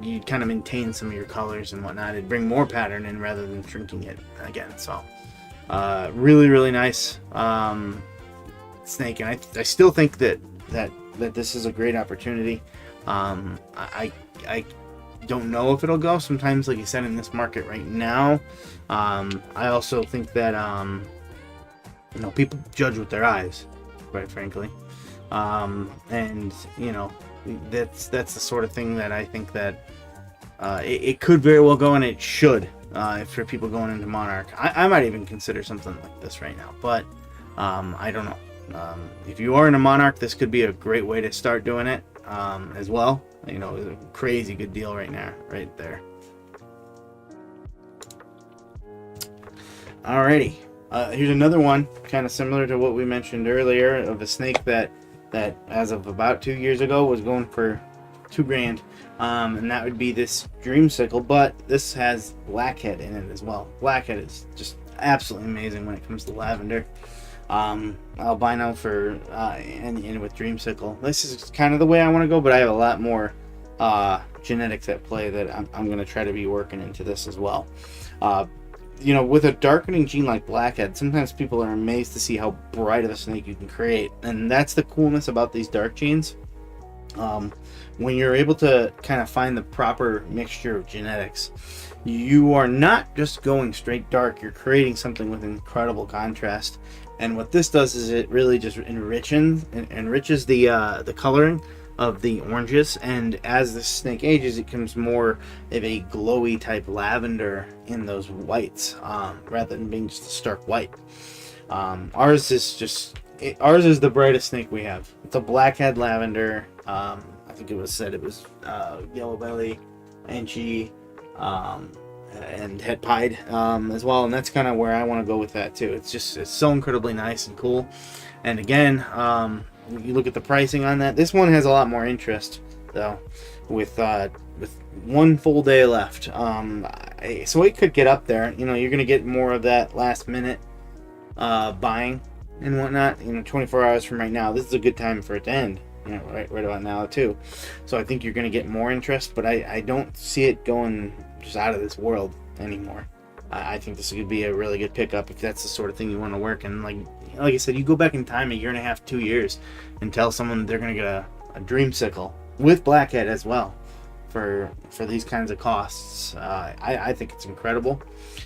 you'd kind of maintain some of your colors and whatnot. It'd bring more pattern in rather than shrinking it again. So really, really nice snake, and I still think that this is a great opportunity. I don't know if it'll go. Sometimes, like you said, in this market right now, I also think that you know, people judge with their eyes, quite frankly, and you know, that's the sort of thing that I think that it could very well go, and it should, for people going into Monarch. I might even consider something like this right now, but I don't know. If you are in a Monarch, this could be a great way to start doing it as well. You know, it's a crazy good deal right now, right there. Alrighty. Here's another one, kind of similar to what we mentioned earlier, of a snake that as of about 2 years ago was going for $2,000, and that would be this Dreamsicle, but this has blackhead in it as well. Blackhead is just absolutely amazing when it comes to lavender. Albino for and with Dreamsicle. This is kind of the way I want to go, but I have a lot more genetics at play that I'm going to try to be working into this as well. You know, with a darkening gene like blackhead, sometimes people are amazed to see how bright of a snake you can create, and that's the coolness about these dark genes. When you're able to kind of find the proper mixture of genetics, you are not just going straight dark, you're creating something with incredible contrast. And what this does is it really just enriches the coloring of the oranges, and as the snake ages, it becomes more of a glowy type lavender in those whites, rather than being just a stark white. Ours is the brightest snake we have. It's a blackhead lavender. I think it was said it was yellow belly, Enchi, and het pied as well, and that's kind of where I want to go with that too. It's so incredibly nice and cool. And again, you look at the pricing on that. This one has a lot more interest though, with one full day left. So it could get up there. You know, you're gonna get more of that last minute buying and whatnot. You know, 24 hours from right now, this is a good time for it to end. You know, right about now too. So I think you're gonna get more interest, but I don't see it going just out of this world anymore. I think this could be a really good pickup if that's the sort of thing you want to work in. Like I said, you go back in time 1.5 years, 2 years, and tell someone they're going to get a Dreamsicle with blackhead as well for these kinds of costs. I think it's incredible.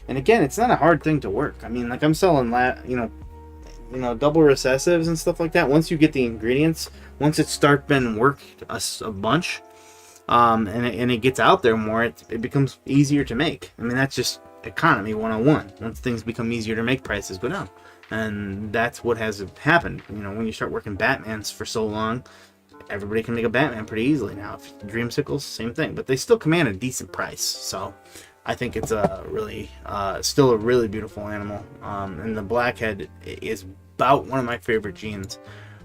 And again, it's not a hard thing to work. I mean, like I'm selling double recessives and stuff like that. Once you get the ingredients, once it starts being worked a bunch, and it gets out there more, it becomes easier to make. I mean, that's just economy 101. Once things become easier to make, prices go down, and that's what has happened. You know, when you start working Batmans for so long, everybody can make a Batman pretty easily now. Dreamsicles, same thing, but they still command a decent price. So I think it's a really, still a really beautiful animal. And the Blackhead is about one of my favorite genes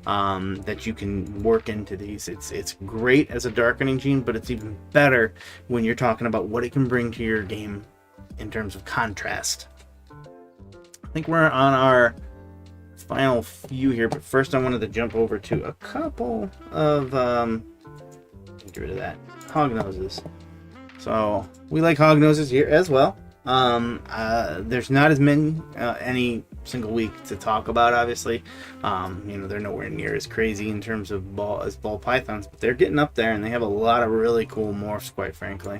that you can work into these. It's great as a darkening gene, but it's even better when you're talking about what it can bring to your game in terms of contrast. I think we're on our final few here, but first I wanted to jump over to a couple of get rid of that, Hognoses. So we like Hognoses here as well. There's not as many any single week to talk about, obviously. They're nowhere near as crazy in terms of ball pythons, but they're getting up there, and they have a lot of really cool morphs, quite frankly.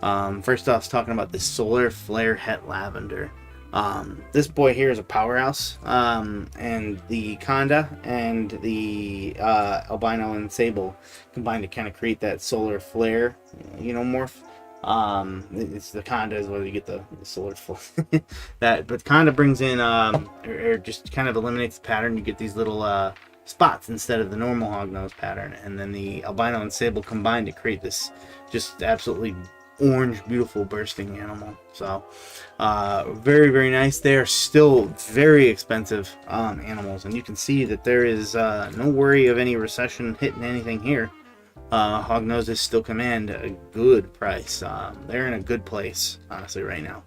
First off, talking about this Solar Flare Het Lavender. This boy here is a powerhouse, and the Conda and the albino and sable combined to kind of create that solar flare, morph. It's the Conda is where you get the solar flare. But Conda brings in or just kind of eliminates the pattern. You get these little spots instead of the normal hognose pattern, and then the albino and sable combine to create this just absolutely orange, beautiful bursting animal. So very, very nice. They are still very expensive animals, and you can see that there is no worry of any recession hitting anything here. Hognoses still command a good price. They're in a good place, honestly, right now.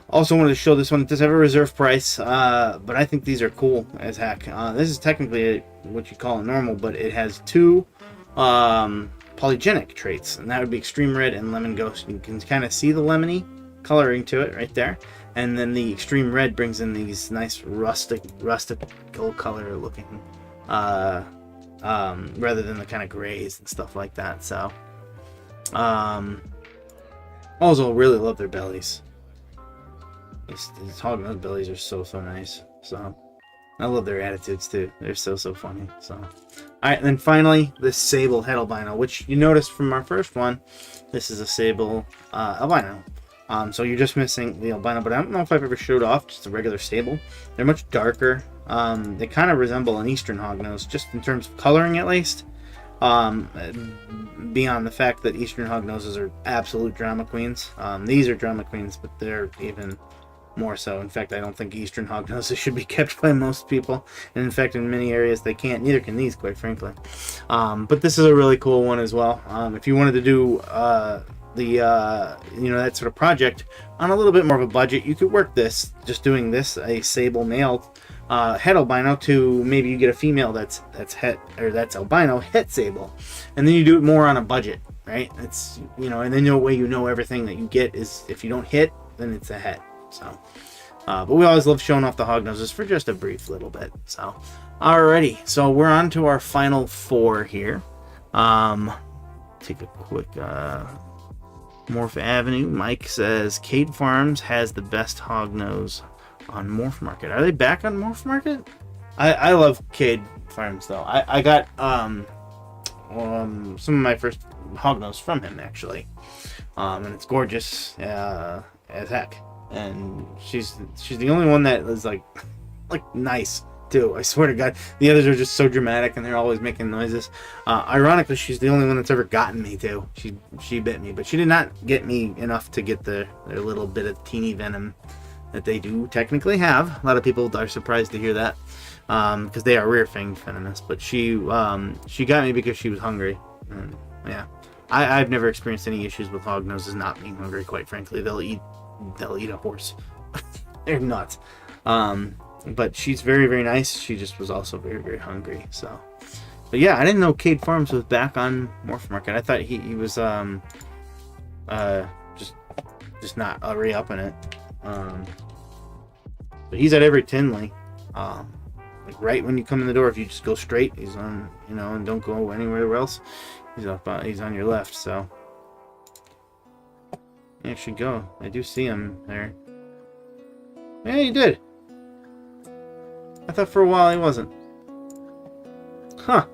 Also wanted to show this one. It does have a reserve price, but I think these are cool as heck. This is technically what you call a normal, but it has two polygenic traits, and that would be Extreme Red and Lemon Ghost. You can kind of see the lemony coloring to it right there, and then the Extreme Red brings in these nice rustical color looking rather than the kind of grays and stuff like that. So also really love their bellies. These hognose bellies are so nice. So I love their attitudes too. They're so funny. So alright, and then finally this sable het albino, which you noticed from our first one. This is a sable albino. So you're just missing the albino, but I don't know if I've ever showed off just a regular sable. They're much darker. They kind of resemble an eastern hognose, just in terms of coloring at least. Beyond the fact that eastern hognoses are absolute drama queens. These are drama queens, but they're even more so. In fact, I don't think eastern hognoses should be kept by most people, and in fact in many areas they can't, neither can these, quite frankly. But this is a really cool one as well. If you wanted to do that sort of project on a little bit more of a budget, you could work this, just doing this, a sable male het albino, to maybe you get a female that's het, or that's albino het sable, and then you do it more on a budget, right? It's, and then the way everything that you get is, if you don't hit, then it's a het. So but we always love showing off the hognoses for just a brief little bit. So alrighty, so we're on to our final four here. Take a quick Morph Avenue. Mike says Cade Farms has the best hognose on Morphmarket. Are they back on Morphmarket? I love Cade Farms though. I got some of my first hognose from him actually, and it's gorgeous as heck. And she's the only one that is like nice too. I swear to God, the others are just so dramatic and they're always making noises. Ironically, she's the only one that's ever gotten me too. She bit me, but she did not get me enough to get their little bit of teeny venom that they do technically have. A lot of people are surprised to hear that, because they are rear-fanged venomous. But she got me because she was hungry. And, yeah, I've never experienced any issues with hognoses not being hungry. Quite frankly, they'll eat a horse. They're nuts. But she's very, very nice. She just was also very, very hungry. So, but yeah, I didn't know Cade Farms was back on Morphmarket. I thought he was just not re-upping it. But he's at every Tinley. Like right when you come in the door, if you just go straight, he's on, and don't go anywhere else. He's up. He's on your left. So you should go. I do see him there. Yeah, he did. I thought for a while he wasn't. Huh.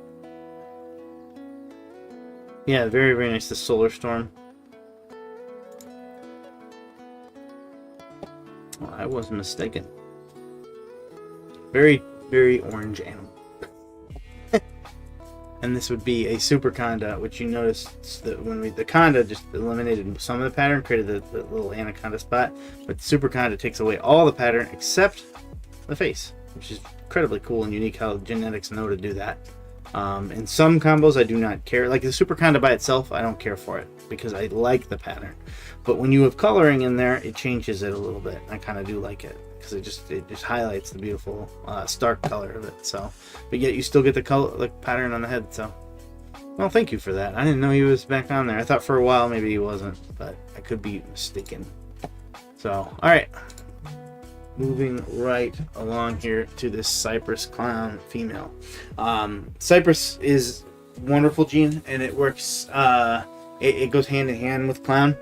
Yeah, very, very nice. The Solar Storm. Well, I was mistaken. Very, very orange animal. and this would be a super conda, which you notice that when the conda just eliminated some of the pattern, created the little anaconda spot, but super conda takes away all the pattern except the face, which is incredibly cool and unique how genetics know to do that. In some combos I do not care, like the super conda by itself I don't care for it because I like the pattern, but when you have coloring in there it changes it a little bit. I kind of do like it because it just highlights the beautiful stark color of it. So, but yet you still get the color, like pattern on the head. So, well, thank you for that. I didn't know he was back on there. I thought for a while maybe he wasn't, but I could be mistaken. So, all right, moving right along here to this Cypress Clown female. Cypress is wonderful gene, and it works. It goes hand in hand with Clown.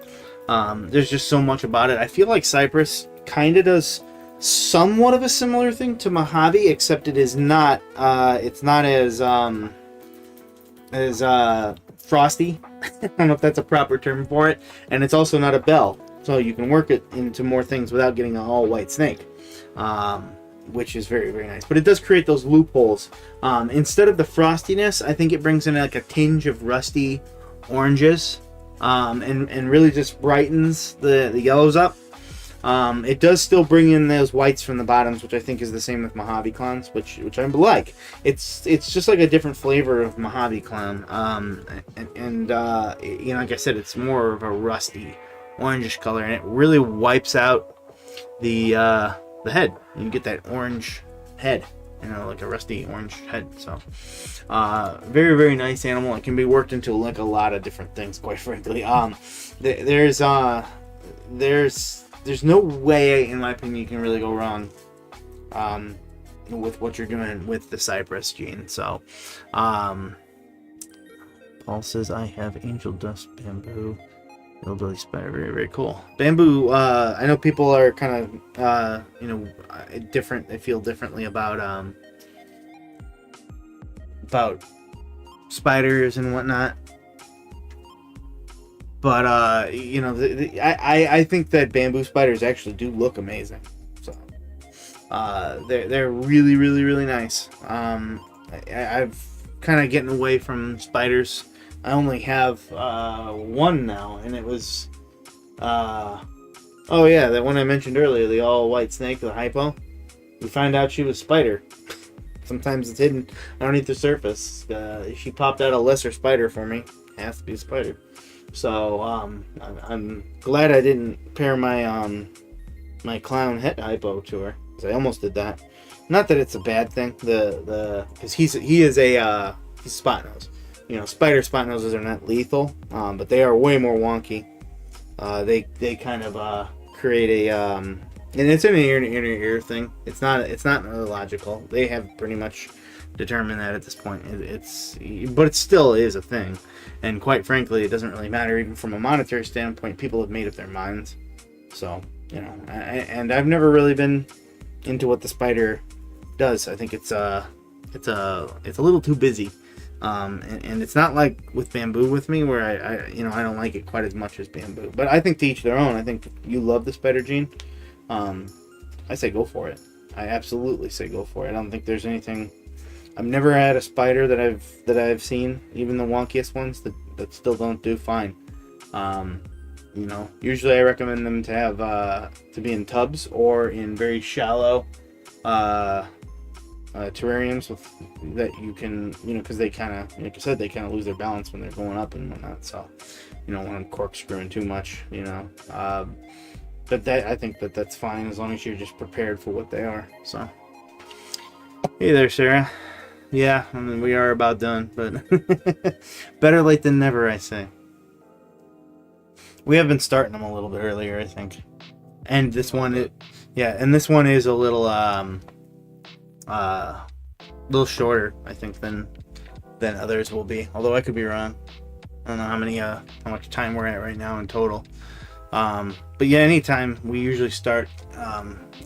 There's just so much about it. I feel like Cypress kind of does somewhat of a similar thing to Mojave, except it is not. It's not as frosty. I don't know if that's a proper term for it, and it's also not a bell, so you can work it into more things without getting an all white snake, which is very, very nice. But it does create those loopholes. Instead of the frostiness, I think it brings in like a tinge of rusty oranges, and really just brightens the yellows up. It does still bring in those whites from the bottoms, which I think is the same with Mojave Clowns, which I like. It's just like a different flavor of Mojave Clown, and you know, like I said, it's more of a rusty orangish color, and it really wipes out the head. You get that orange head, you know, like a rusty orange head. So very, very nice animal. It can be worked into like a lot of different things, quite frankly. There's no way, in my opinion, you can really go wrong with what you're doing with the Cypress gene. So Paul says I have angel dust bamboo hillbilly spider. Very, very cool. Bamboo, I know people are kind of you know, different. They feel differently about spiders and whatnot. But you know, I think that bamboo spiders actually do look amazing. So they're really, really, really nice. I've kind of getting away from spiders. I only have one now, and it was oh yeah, that one I mentioned earlier, the all white snake, the hypo. We find out she was spider. Sometimes it's hidden underneath the surface. She popped out a lesser spider for me. It has to be a spider. So I'm glad I didn't pair my my clown het hypo to her, because I almost did that. Not that it's a bad thing. Because he is a spot nose. You know, spider spot noses are not lethal, but they are way more wonky. They kind of create a and it's an ear thing. It's not neurological. They have pretty much determined that at this point. But it still is a thing, and quite frankly, it doesn't really matter even from a monetary standpoint. People have made up their minds. So you know, and I've never really been into what the spider does. I think it's a little too busy. And it's not like with bamboo with me, where I don't like it quite as much as bamboo. But I think to each their own. I think you love the spider gene. I say go for it. I absolutely say go for it. I don't think there's anything. I've never had a spider that I've seen, even the wonkiest ones, that still don't do fine. You know, usually I recommend them to have to be in tubs or in very shallow terrariums that you can, you know, because they kind of, like I said, they kind of lose their balance when they're going up and whatnot. So you don't want them corkscrewing too much, you know. But I think that's fine as long as you're just prepared for what they are. So hey there, Sarah. Yeah, I mean, we are about done, but better late than never, I say. We have been starting them a little bit earlier, I think. And this one, this one is a little shorter, I think, than others will be. Although I could be wrong. I don't know how much time we're at right now in total. But yeah, anytime we usually start,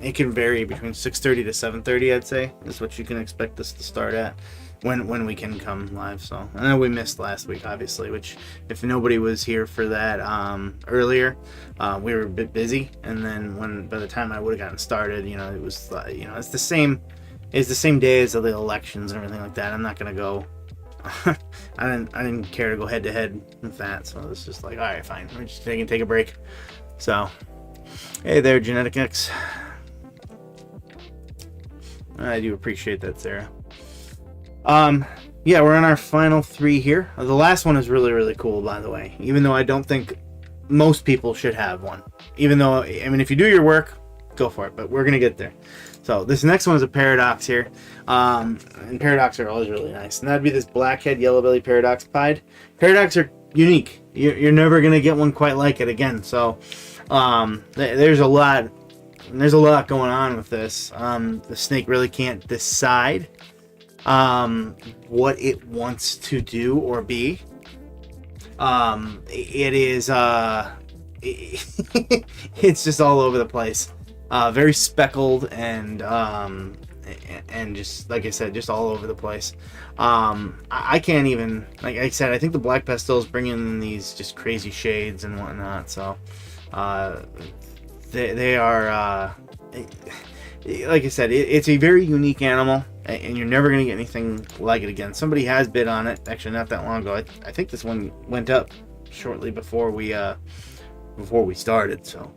it can vary between 6:30 to 7:30, I'd say, is what you can expect us to start at when we can come live. So I know we missed last week, obviously, which if nobody was here for that earlier, we were a bit busy, and then by the time I would have gotten started, you know, it was it's the same day as the elections and everything like that. I'm not gonna go I didn't care to go head to head with that, so it's just like, all right, fine, we're just take a break. So, hey there, Genetic X. I do appreciate that, Sarah. Yeah, we're on our final 3 here. The last one is really, really cool, by the way. Even though I don't think most people should have one. Even though, I mean, if you do your work, go for it. But we're gonna get there. So this next one is a paradox here, and paradox are always really nice. And that'd be this blackhead yellow belly paradox pied. Paradox are unique. You're never gonna get one quite like it again. So there's a lot going on with this. The snake really can't decide what it wants to do or be. It is it's just all over the place. Very speckled and just like I said, just all over the place. I can't even, like I said, I think the black pastels bring in these just crazy shades and whatnot. So they are like I said, it's a very unique animal, and you're never going to get anything like it again. Somebody has bid on it, actually not that long ago. I think this one went up shortly before we started. So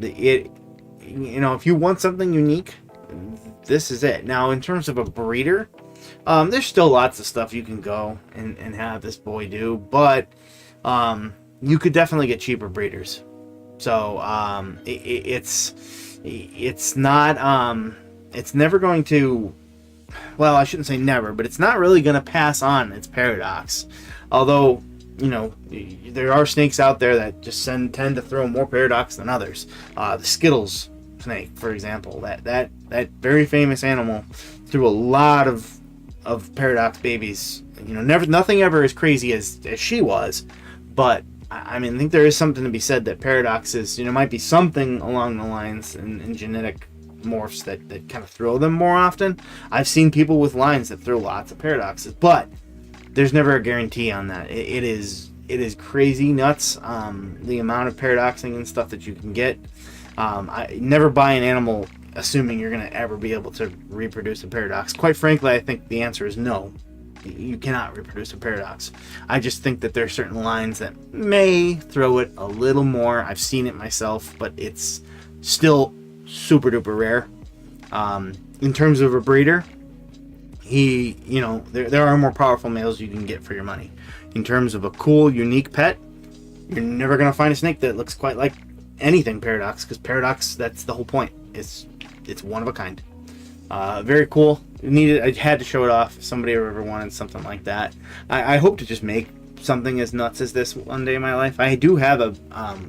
if you want something unique, this is it. Now, in terms of a breeder, there's still lots of stuff you can go and have this boy do, but you could definitely get cheaper breeders. So it's not it's never going to, well, I shouldn't say never, but it's not really going to pass on its paradox. Although, there are snakes out there that just tend to throw more paradox than others. The Skittles snake, for example, that very famous animal threw a lot of paradox babies. Nothing ever as crazy as she was, but I mean, I think there is something to be said that paradoxes, might be something along the lines in genetic morphs that kind of throw them more often. I've seen people with lines that throw lots of paradoxes, but there's never a guarantee on that. It is crazy nuts, the amount of paradoxing and stuff that you can get. I never buy an animal assuming you're going to ever be able to reproduce a paradox. Quite frankly, I think the answer is no. You cannot reproduce a paradox. I just think that there are certain lines that may throw it a little more. I've seen it myself, but it's still super duper rare. In terms of a breeder, there are more powerful males you can get for your money. In terms of a cool, unique pet, you're never going to find a snake that looks quite like anything paradox, because paradox, that's the whole point. It's one of a kind. Very cool. I had to show it off if somebody ever wanted something like that. I hope to just make something as nuts as this one day in my life. I do have a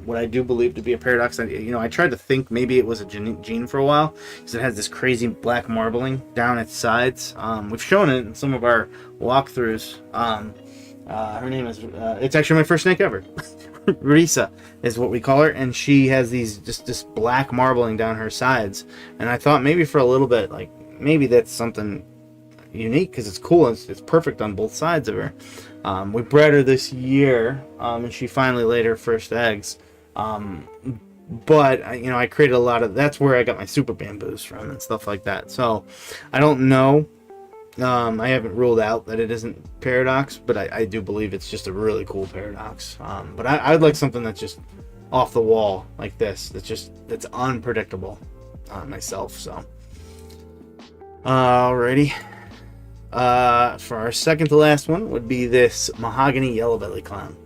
what I do believe to be a paradox. I tried to think maybe it was a gene for a while, because it has this crazy black marbling down its sides. We've shown it in some of our walkthroughs. Her name is it's actually my first snake ever. Risa is what we call her, and she has this black marbling down her sides, and I thought maybe for a little bit, like, maybe that's something unique, because it's cool. It's perfect on both sides of her. We bred her this year, and she finally laid her first eggs. But I created a lot of, that's where I got my super bamboos from and stuff like that. So I don't know. I haven't ruled out that it isn't paradox, but I do believe it's just a really cool paradox. But I'd like something that's just off the wall like this. That's unpredictable myself. So, alrighty. For our second to last one would be this mahogany yellow belly clown.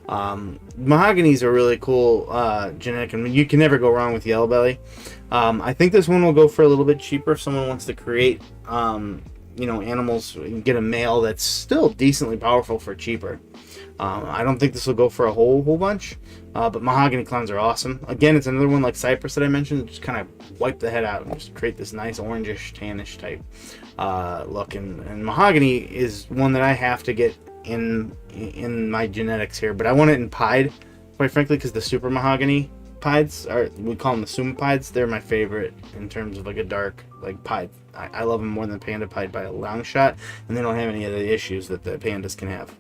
Mahoganies are really cool genetic, and you can never go wrong with yellow belly. I think this one will go for a little bit cheaper if someone wants to create animals and get a male that's still decently powerful for cheaper. I don't think this will go for a whole bunch, but mahogany clowns are awesome. Again, it's another one like Cypress that I mentioned, just kind of wipe the head out and just create this nice orangish, tannish type look. And mahogany is one that I have to get in my genetics here, but I want it in pied, quite frankly, because the super mahogany pieds we call them the suma pieds. They're my favorite in terms of like a dark like pied. I love them more than the panda pied by a long shot, and they don't have any of the issues that the pandas can have.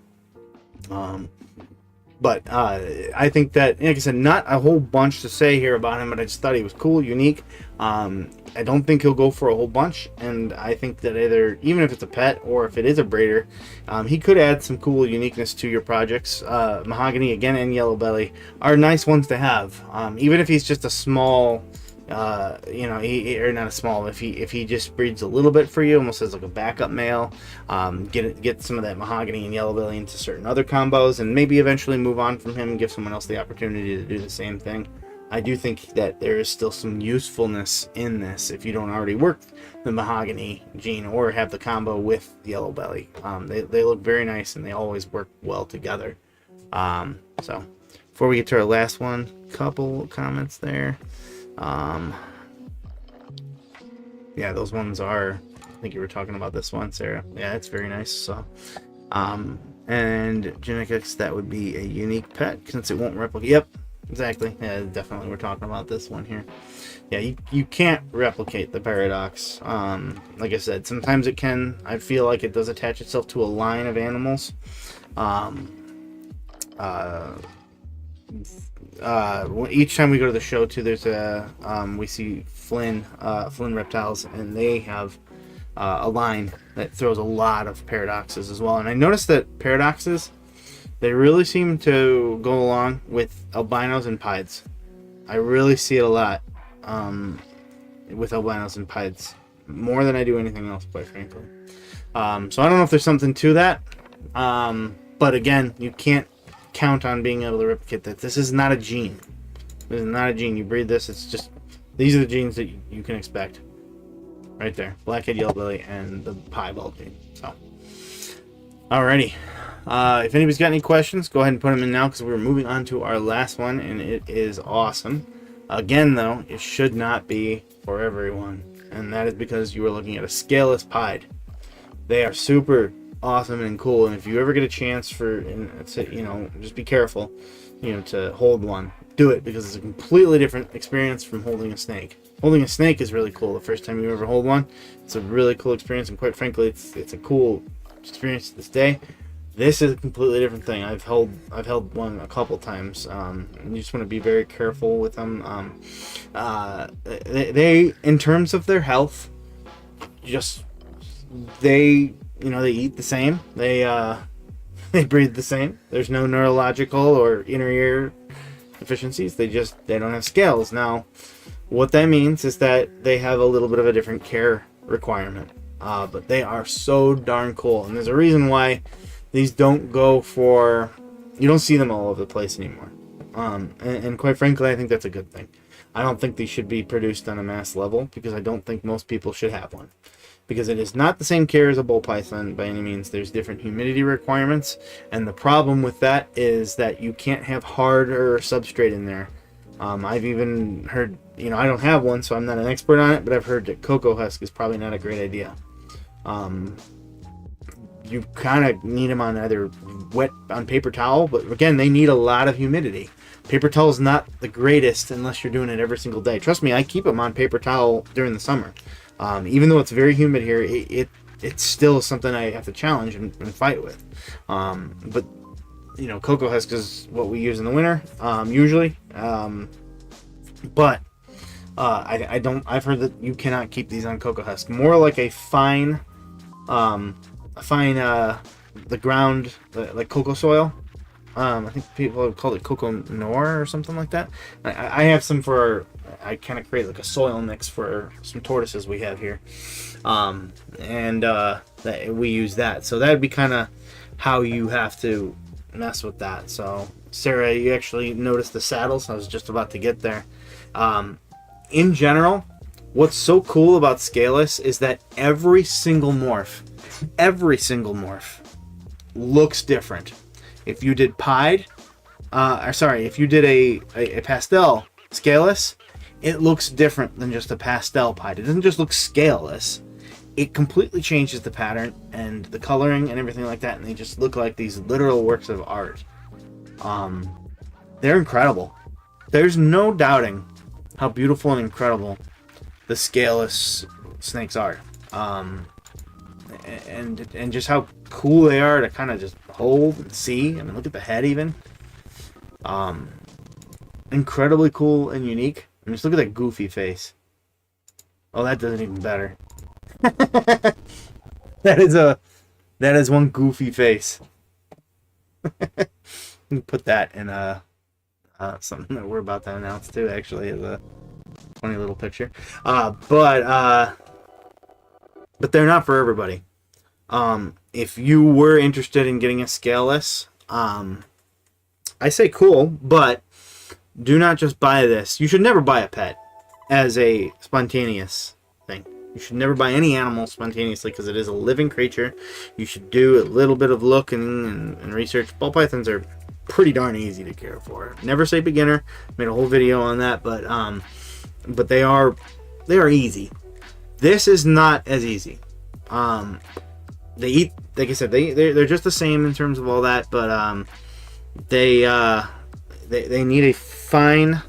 But I think that, like I said, not a whole bunch to say here about him, but I just thought he was cool, unique. I don't think he'll go for a whole bunch, and I think that either, even if it's a pet or if it is a breeder, he could add some cool uniqueness to your projects. Mahogany, again, and Yellow Belly are nice ones to have. Even if he's just a small, or not a small, if he just breeds a little bit for you, almost as like a backup male, get some of that Mahogany and Yellow Belly into certain other combos, and maybe eventually move on from him and give someone else the opportunity to do the same thing. I do think that there is still some usefulness in this if you don't already work the Mahogany gene or have the combo with Yellow Belly. They look very nice and they always work well together. So before we get to our last one, couple comments there. Yeah, those ones are, I think you were talking about this one, Sarah. Yeah, it's very nice. So and Genetics, that would be a unique pet since it won't replicate. Yep, exactly. Yeah, definitely we're talking about this one here. Yeah, you can't replicate the paradox. Like I said, sometimes it can. I feel like it does attach itself to a line of animals. Each time we go to the show too, there's a we see Flynn Reptiles, and they have a line that throws a lot of paradoxes as well. And I noticed that paradoxes, they really seem to go along with albinos and pieds. I really see it a lot with albinos and pieds, more than I do anything else, quite frankly. So I don't know if there's something to that, but again, you can't count on being able to replicate that. This is not a gene. This is not a gene. You breed this, it's just, these are the genes that you can expect. Right there. Blackhead, Yellow Belly, and the piebald gene. So, alrighty. If anybody's got any questions, go ahead and put them in now, because we're moving on to our last one, and it is awesome. Again, though, it should not be for everyone, and that is because you are looking at a scaleless pied. They are super awesome and cool, and if you ever get a chance just be careful, to hold one. Do it, because it's a completely different experience from holding a snake. Holding a snake is really cool. The first time you ever hold one, it's a really cool experience, and quite frankly, it's a cool experience to this day. This is a completely different thing. I've held one a couple times. And you just want to be very careful with them. They in terms of their health, they eat the same. They breathe the same. There's no neurological or inner ear deficiencies. They don't have scales. Now, what that means is that they have a little bit of a different care requirement. But they are so darn cool, and there's a reason why these don't go for. You don't see them all over the place anymore. And quite frankly, I think that's a good thing. I don't think these should be produced on a mass level, because I don't think most people should have one. Because it is not the same care as a bull python by any means. There's different humidity requirements, and the problem with that is that you can't have harder substrate in there. I've even heard, I don't have one, so I'm not an expert on it, but I've heard that cocoa husk is probably not a great idea. You kind of need them on either wet on paper towel, but again, they need a lot of humidity. Paper towel is not the greatest unless you're doing it every single day. Trust me, I keep them on paper towel during the summer. Even though it's very humid here, it's still something I have to challenge and fight with. But cocoa husk is what we use in the winter, usually. But I've heard that you cannot keep these on cocoa husk. More like a fine, the ground, like cocoa soil. I think people have called it cocoa noir or something like that. I have some I kind of create like a soil mix for some tortoises we have here. That we use that. So that would be kind of how you have to mess with that. So Sarah, you actually noticed the saddles. I was just about to get there. In general, what's so cool about scaleless is that every single morph looks different. If you did if you did a pastel scaleless, it looks different than just a pastel pied. It doesn't just look scaleless. It completely changes the pattern and the coloring and everything like that, and they just look like these literal works of art. They're incredible. There's no doubting how beautiful and incredible the scaleless snakes are. And just how cool they are to kind of just hold and see. I mean, look at the head even. Incredibly cool and unique. I mean, just look at that goofy face. Oh, that does it even better. That is one goofy face. Put that in something that we're about to announce too. Actually, is a funny little picture. But they're not for everybody. If you were interested in getting a scaleless, I say cool, but do not just buy this. You should never buy a pet as a spontaneous thing. You should never buy any animal spontaneously because it is a living creature. You should do a little bit of looking and research. Ball pythons are pretty darn easy to care for. Never say beginner. Made a whole video on that, but they are easy. This is not as easy. They eat, like I said, they're just the same in terms of all that, but they need a fine,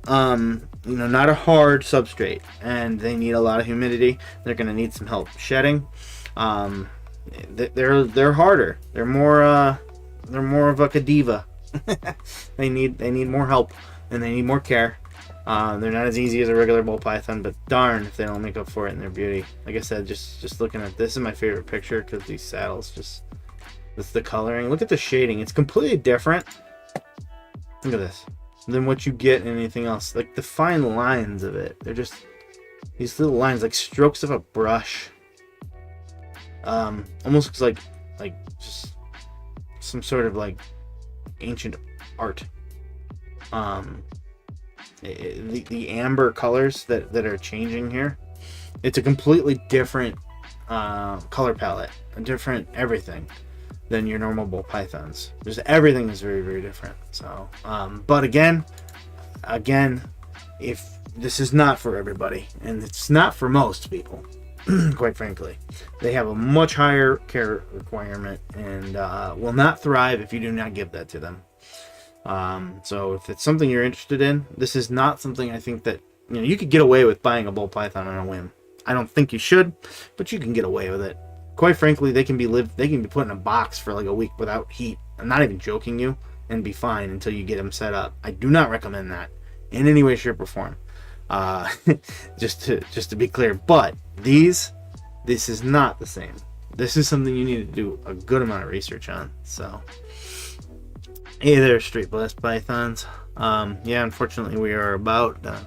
not a hard substrate, and they need a lot of humidity. They're going to need some help shedding. They're harder. They're more of like a diva. they need more help, and they need more care. They're not as easy as a regular ball python, but darn if they don't make up for it in their beauty. Like I said, just looking at this is my favorite picture because these saddles it's the coloring. Look at the shading. It's completely different. Look at this. Than what you get in anything else. Like the fine lines of it. They're just these little lines, like strokes of a brush. Almost looks like just some sort of like ancient art. The amber colors that are changing here, it's a completely different color palette, a different everything than your normal ball pythons. Just everything is very, very different. So but again, if this is not for everybody, and it's not for most people, quite frankly, they have a much higher care requirement and will not thrive if you do not give that to them. So if it's something you're interested in, this is not something I think that you could get away with buying a ball python on a whim. I don't think you should, but you can get away with it. Quite frankly, they can be put in a box for like a week without heat. I'm not even joking you, and be fine until you get them set up. I do not recommend that in any way, shape, or form. Just to be clear, but this is not the same. This is something you need to do a good amount of research on. So. Hey there, Street Blast Pythons. Yeah, unfortunately we are about done.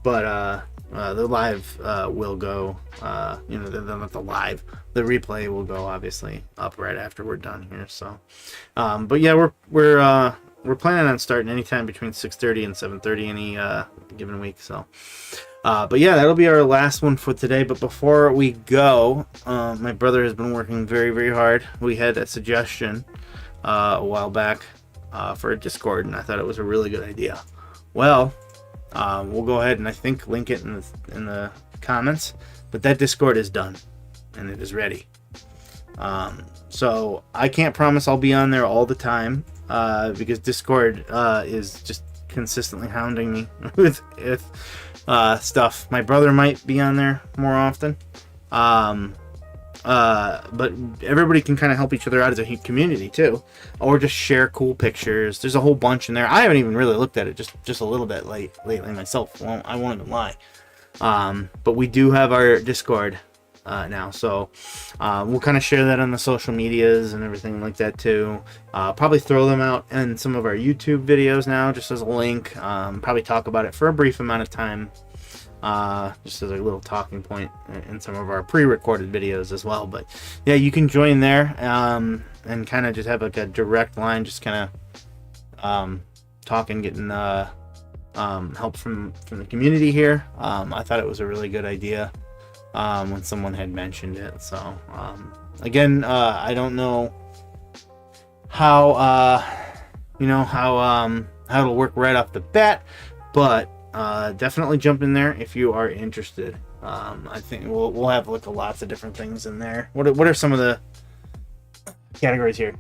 But the live will go, not the live, the replay will go obviously up right after we're done here. So, but yeah, we're planning on starting anytime between 6:30 and 7:30 any given week. So, but yeah, that'll be our last one for today. But before we go, my brother has been working very, very hard. We had a suggestion a while back for a Discord, and I thought it was a really good idea. Well, we'll go ahead and I think link it in the comments. But that Discord is done, and it is ready. So I can't promise I'll be on there all the time because Discord is just consistently hounding me with stuff. My brother might be on there more often, but everybody can kind of help each other out as a community too, or just share cool pictures. There's a whole bunch in there. I haven't even really looked at it just a little bit lately myself. Well, I won't even lie. But we do have our Discord now, so we'll kind of share that on the social medias and everything like that too. Probably throw them out in some of our YouTube videos now, just as a link. Probably talk about it for a brief amount of time, just as a little talking point in some of our pre-recorded videos as well. But yeah, you can join there and kind of just have like a direct line, just kind of talking, getting help from the community here. I thought it was a really good idea when someone had mentioned it. So again, I don't know how how it'll work right off the bat, but definitely jump in there if you are interested. I think we'll have like lots of different things in there. What are some of the categories here?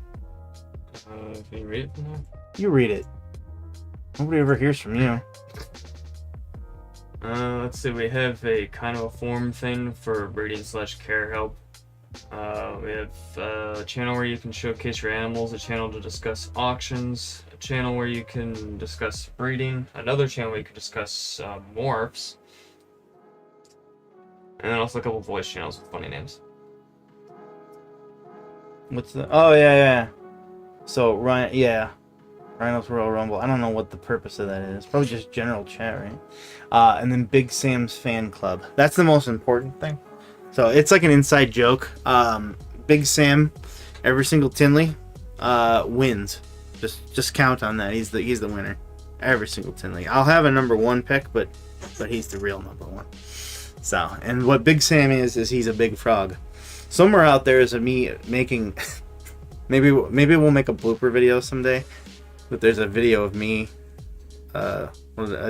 Can you read it now? You read it. Nobody ever hears from you. Let's see, we have a kind of a form thing for breeding / care help. We have a channel where you can showcase your animals, a channel to discuss auctions, a channel where you can discuss breeding, another channel where you can discuss morphs, and then also a couple voice channels with funny names. What's the? Oh yeah. So Ryan, yeah, Rhinos Royal Rumble. I don't know what the purpose of that is. Probably just general chat, right? And then Big Sam's fan club. That's the most important thing. So it's like an inside joke. Big Sam, every single Tinley, wins. Just count on that. He's the winner. Every single Tinley. I'll have a number 1 pick, but he's the real number 1. So, and what Big Sam is he's a big frog. Somewhere out there is a me making. maybe we'll make a blooper video someday. But there's a video of me,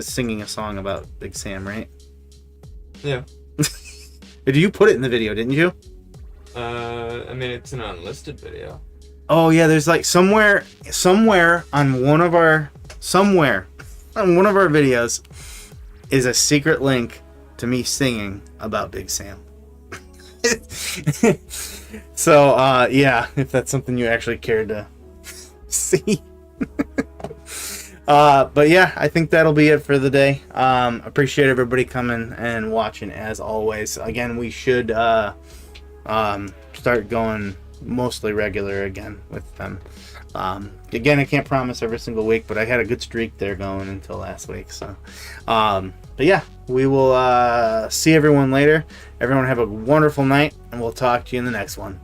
singing a song about Big Sam, right? Yeah. Did you put it in the video, didn't you? I mean, it's an unlisted video. Oh yeah, there's like somewhere on one of our videos is a secret link to me singing about Big Sam. So yeah, if that's something you actually cared to see. But yeah, I think that'll be it for the day. Appreciate everybody coming and watching as always. Again, we should start going mostly regular again with them. Again, I can't promise every single week, but I had a good streak there going until last week. So, but yeah, we will see everyone later. Everyone have a wonderful night, and we'll talk to you in the next one.